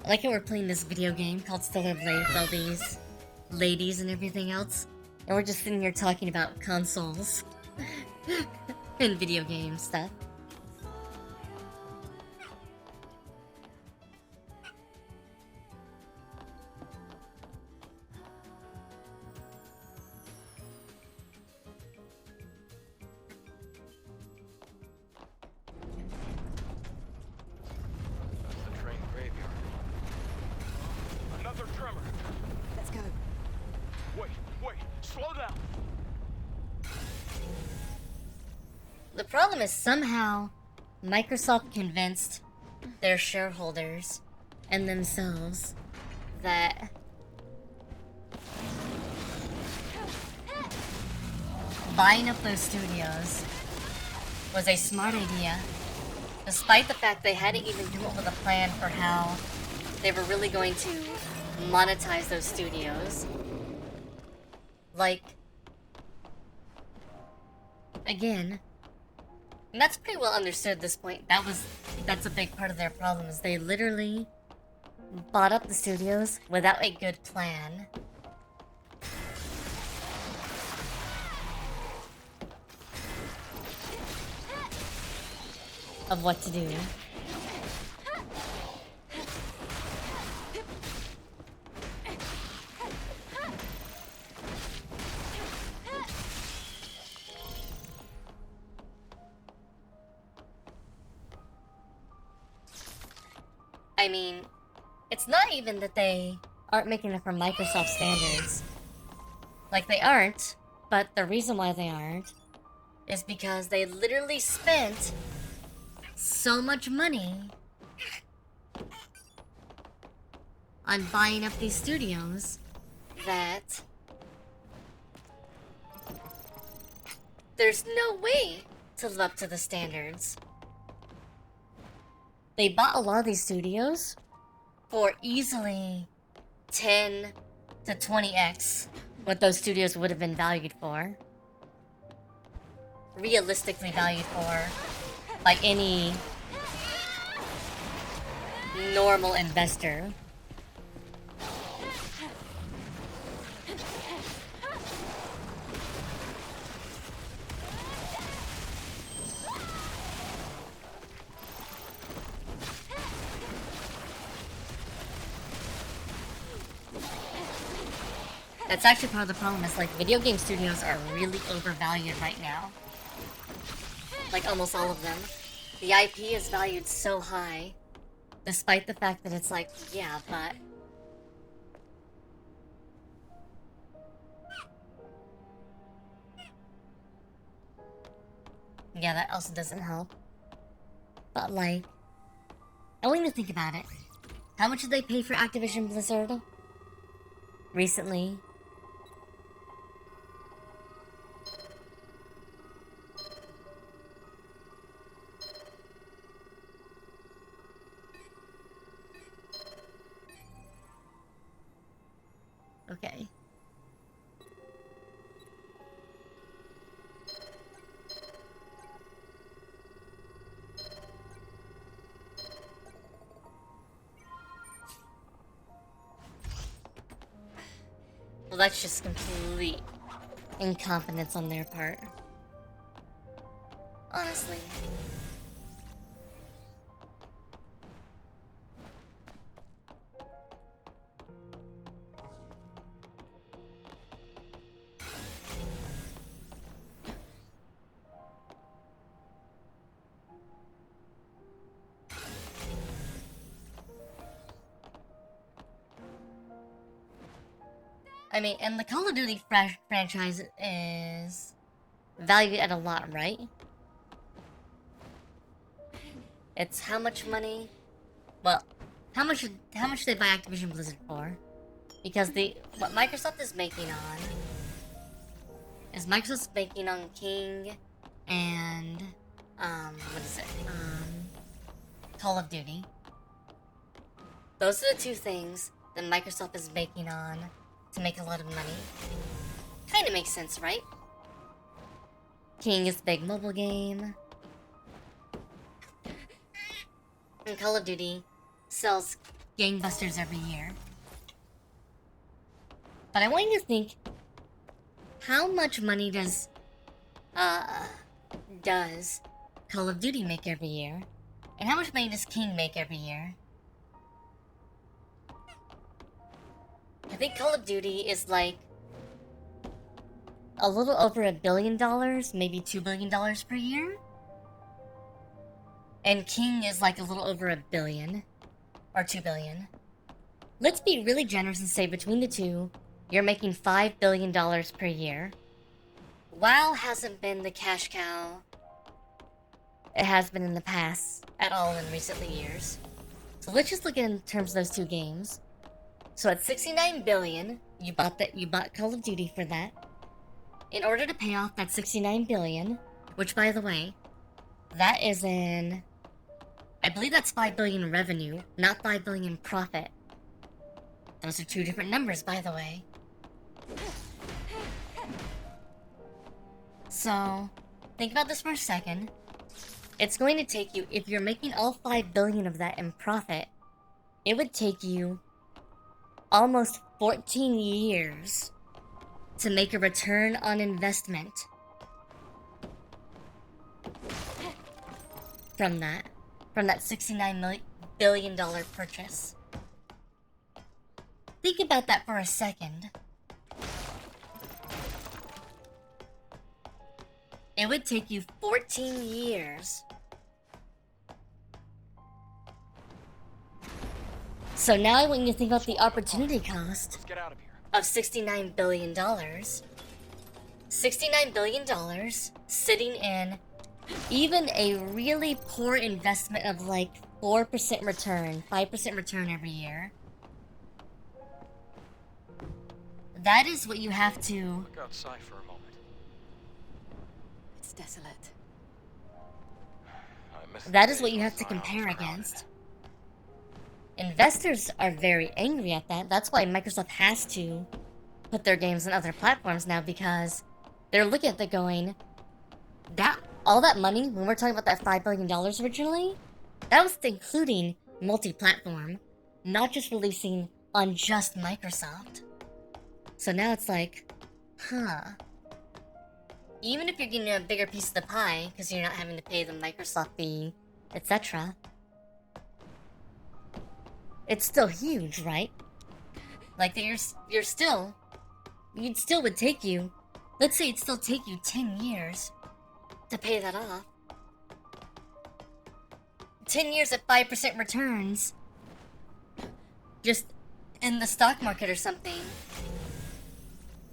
I like how we're playing this video game called Stellarblade with all these ladies and everything else, and we're just sitting here talking about consoles and video game stuff. The problem is somehow Microsoft convinced their shareholders and themselves that buying up those studios was a smart idea, despite the fact they hadn't even come up with a plan for how they were really going to monetize those studios. Like, again, and that's pretty well understood at this point. That's a big part of their problem, is they literally bought up the studios without a good plan. Of what to do. I mean, it's not even that they aren't making it for Microsoft standards. Like, they aren't, but the reason why they aren't is because they literally spent so much money on buying up these studios that there's no way to live up to the standards. They bought a lot of these studios for easily 10 to 20x what those studios would have been valued for. Realistically valued for by any normal investor. That's actually part of the problem, is like video game studios are really overvalued right now. Like almost all of them. The IP is valued so high, despite the fact that it's like, yeah, but... yeah, that also doesn't help. But like, I want you to think about it. How much did they pay for Activision Blizzard recently? Okay. Well, that's just complete incompetence on their part. Honestly. I mean, and the Call of Duty franchise is valued at a lot, right? It's how much money? Well, how much did they buy Activision Blizzard for? Because what Microsoft is making on is Microsoft's making on King and what is it? Call of Duty. Those are the two things that Microsoft is making on to make a lot of money. Kinda makes sense, right? King is a big mobile game. And Call of Duty sells gangbusters every year. But I want you to think, how much money does Call of Duty make every year? And how much money does King make every year? I think Call of Duty is like a little over $1 billion, maybe $2 billion per year. And King is like a little over $1 billion, or $2 billion. Let's be really generous and say between the two, you're making $5 billion per year. WoW hasn't been the cash cow it has been in the past at all in recent years. So let's just look at it in terms of those two games. So at $69 billion, you bought Call of Duty for that. In order to pay off that $69 billion, which by the way, that is in, I believe that's $5 billion revenue, not $5 billion profit. Those are two different numbers, by the way. So, think about this for a second. It's going to take you, if you're making all $5 billion of that in profit, it would take you almost 14 years to make a return on investment from that $69 billion purchase. Think about that for a second. It would take you 14 years. So now I want you to think about the opportunity cost of $69 billion. $69 billion sitting in even a really poor investment of like 4% return, 5% return every year. That is what you have to... Look outside for a moment. It's desolate. That is what you have to compare against. Investors are very angry at that. That's why Microsoft has to put their games on other platforms now, because they're looking at it going, all that money, when we're talking about that $5 billion originally, that was including multi-platform, not just releasing on just Microsoft. So now it's like, even if you're getting a bigger piece of the pie, because you're not having to pay the Microsoft fee, etc., it's still huge, right? Like, you'd still would take you, let's say it'd still take you 10 years to pay that off. 10 years at 5% returns, just in the stock market or something.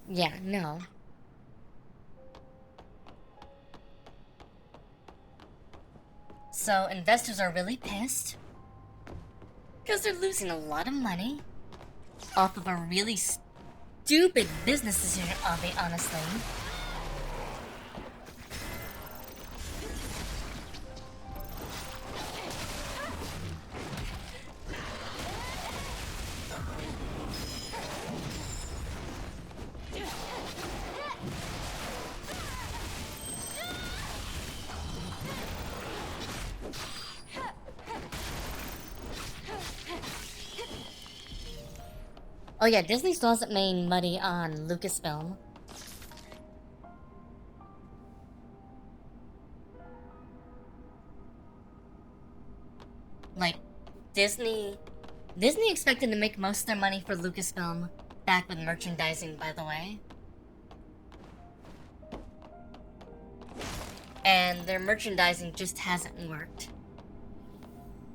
Yeah, no. So investors are really pissed. Because they're losing a lot of money off of a really stupid business decision, honestly. Oh yeah, Disney still hasn't made money on Lucasfilm. Like, Disney expected to make most of their money for Lucasfilm back with merchandising, by the way. And their merchandising just hasn't worked.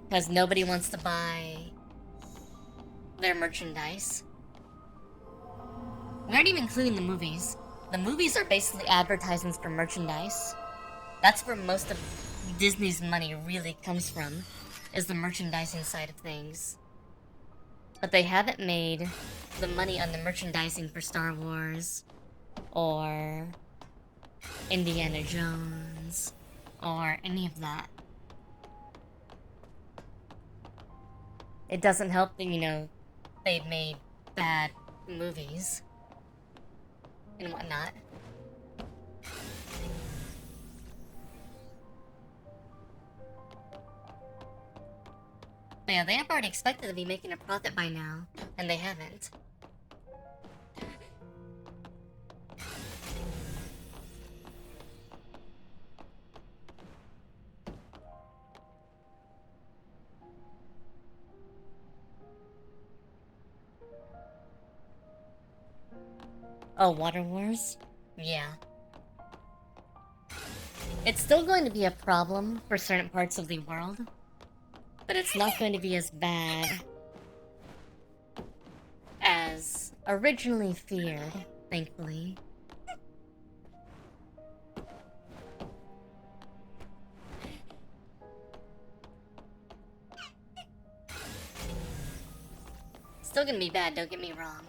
Because nobody wants to buy their merchandise. We aren't even including the movies. The movies are basically advertisements for merchandise. That's where most of Disney's money really comes from, is the merchandising side of things. But they haven't made the money on the merchandising for Star Wars, or Indiana Jones, or any of that. It doesn't help that, you know, they've made bad movies and whatnot. But yeah, they have already expected to be making a profit by now, and they haven't. Oh, Water Wars? Yeah. It's still going to be a problem for certain parts of the world, but it's not going to be as bad as originally feared, thankfully. Still gonna be bad, don't get me wrong.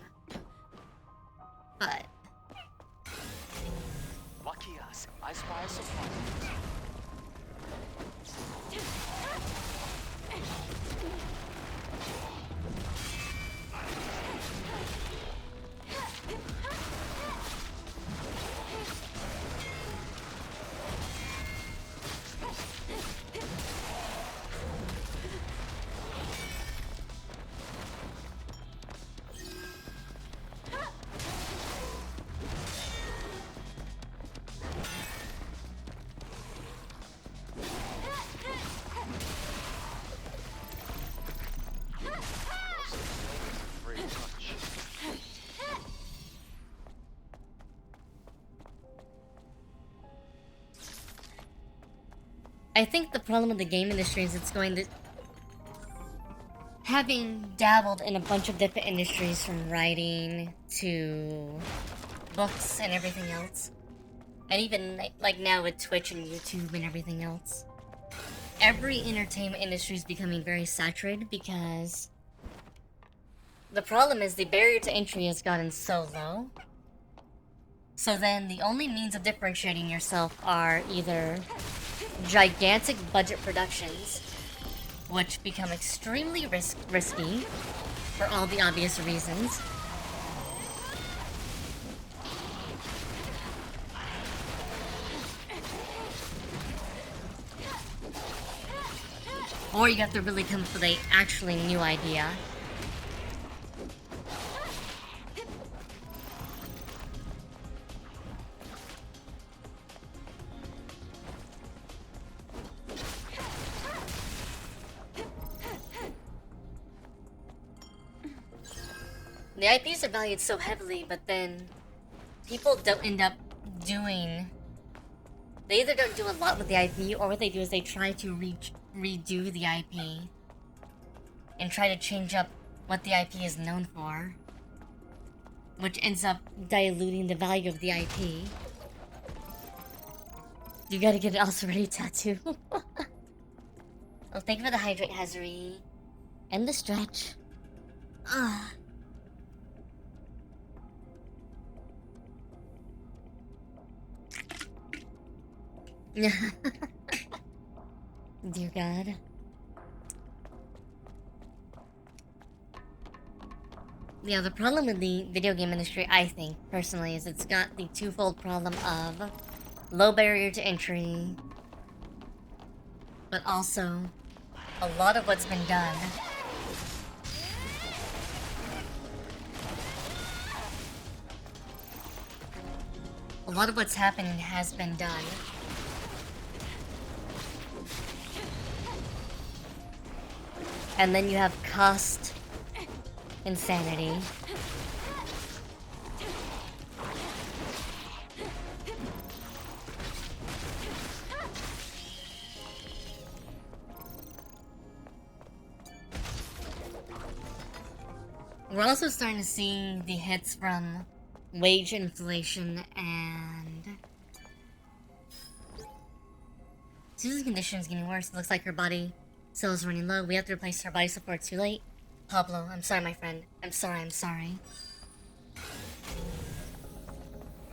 But lucky us, I spy a supply. I think the problem with the game industry is it's going to... Having dabbled in a bunch of different industries, from writing to books and everything else, and even like now with Twitch and YouTube and everything else, every entertainment industry is becoming very saturated because the problem is the barrier to entry has gotten so low. So then the only means of differentiating yourself are either gigantic budget productions, which become extremely risky for all the obvious reasons, or you have to really come up with an actually new idea. The IPs are valued so heavily, but then people don't end up doing... They either don't do a lot with the IP, or what they do is they try to redo the IP and try to change up what the IP is known for, which ends up diluting the value of the IP. You gotta get an AsuReDi tattoo. Oh, thank you for the hydrate, Hazuri. And the stretch. Ugh. Dear God. Yeah, the problem with the video game industry, I think, personally, is it's got the twofold problem of low barrier to entry, but also a lot of what's been done a lot of what's happening has been done. And then you have cost insanity. We're also starting to see the hits from wage inflation and Susan's condition is getting worse. It looks like her body cell is running low. We have to replace her body support. Too late. Pablo, I'm sorry, my friend. I'm sorry.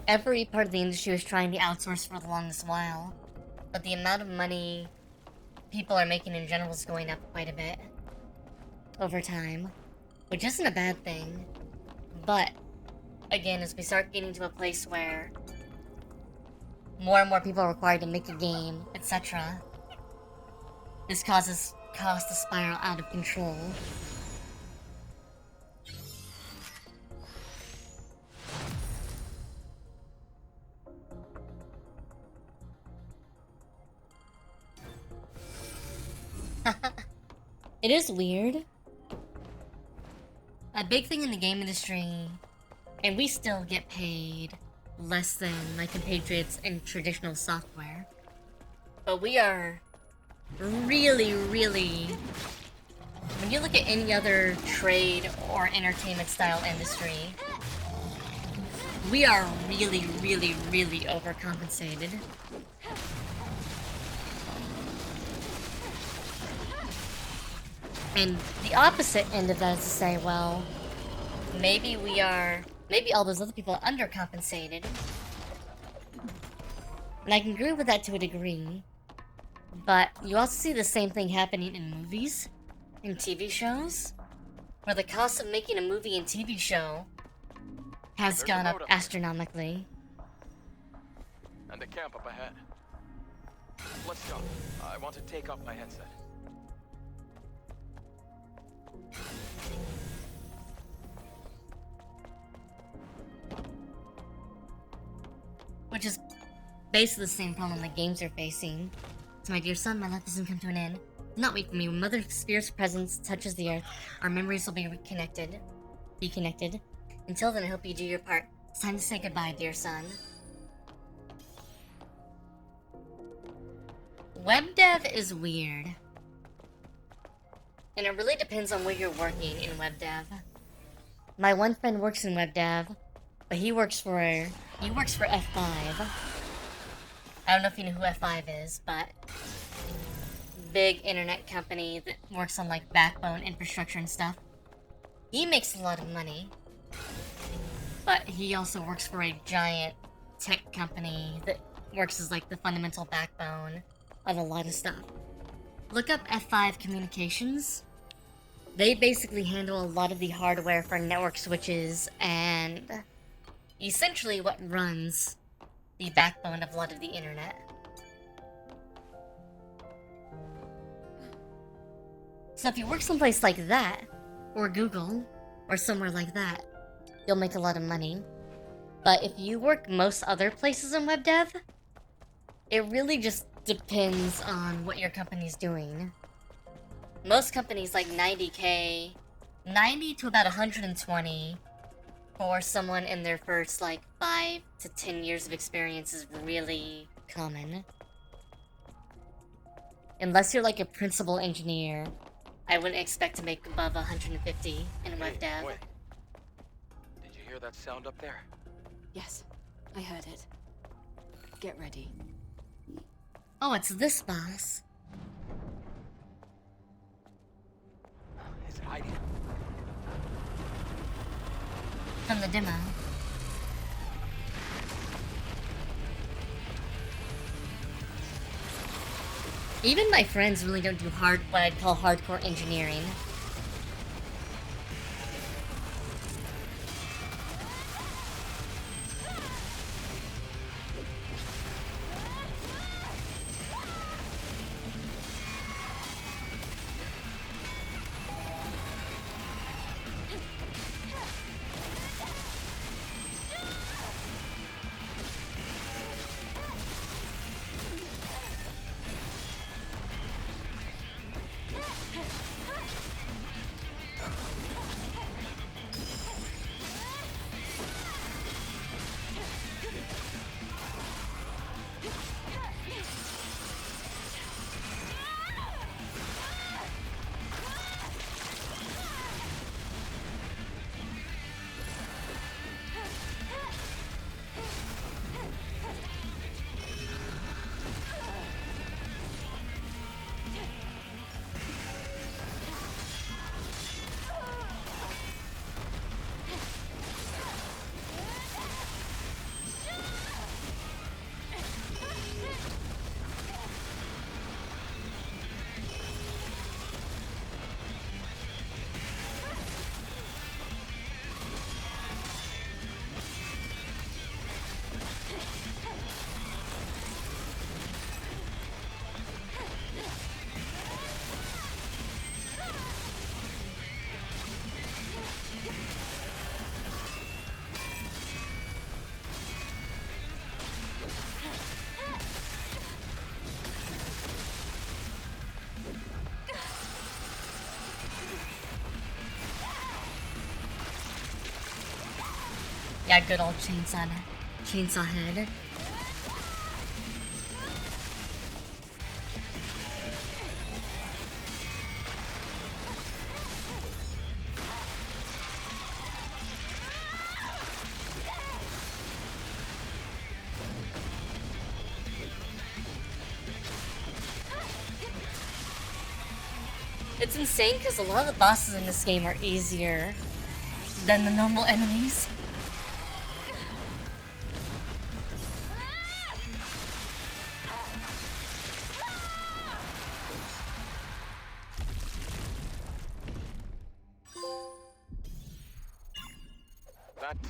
Every part of the industry was trying to outsource for the longest while, but the amount of money people are making in general is going up quite a bit over time, which isn't a bad thing. But again, as we start getting to a place where more and more people are required to make a game, etc., this causes costs to spiral out of control. It is weird. A big thing in the game industry, and we still get paid less than my compatriots in traditional software, but we are really, when you look at any other trade or entertainment style industry, we are really overcompensated. And the opposite end of that is to say, well, maybe all those other people are undercompensated. And I can agree with that to a degree. But you also see the same thing happening in movies, in TV shows, where the cost of making a movie and TV show has gone up astronomically. And a camp up ahead. Let's go. I want to take off my headset. Which is basically the same problem that games are facing. So my dear son, my life doesn't come to an end. Do not wait for me. When Mother Spirit's presence touches the earth, our memories will be reconnected. Be connected. Until then, I hope you do your part. It's time to say goodbye, dear son. Web dev is weird. And it really depends on where you're working in web dev. My one friend works in web dev, but he works for F5. I don't know if you know who F5 is, but big internet company that works on like backbone infrastructure and stuff. He makes a lot of money, but he also works for a giant tech company that works as like the fundamental backbone of a lot of stuff. Look up F5 Communications. They basically handle a lot of the hardware for network switches and essentially what runs the backbone of a lot of the internet. So if you work someplace like that, or Google, or somewhere like that, you'll make a lot of money. But if you work most other places in web dev, it really just depends on what your company's doing. Most companies like 90K, 90 to about 120 for someone in their first like 5 to 10 years of experience is really common. Unless you're like a principal engineer, I wouldn't expect to make above 150 in web dev. Wait. Did you hear that sound up there? Yes, I heard it. Get ready. Oh, it's this boss. hiding? From the demo. Even my friends really don't do what I'd call hardcore engineering. Yeah, good old chainsaw head. It's insane because a lot of the bosses in this game are easier than the normal enemies.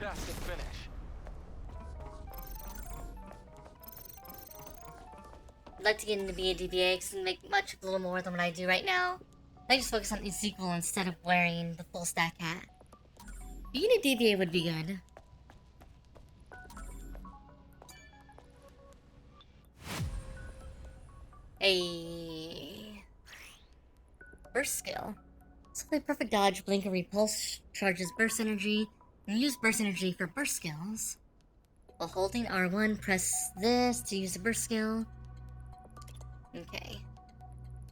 Fantastic finish. I'd like to get into VOD and make a little more than what I do right now. I just focus on the sequel instead of wearing the full stack hat. Being a DBA would be good. A burst skill. Simply perfect dodge, blink, and repulse charges burst energy, and use burst energy for burst skills. While holding R1, press this to use the burst skill. Okay.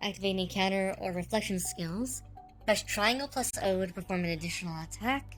Activating counter or reflection skills. Press triangle plus O to perform an additional attack.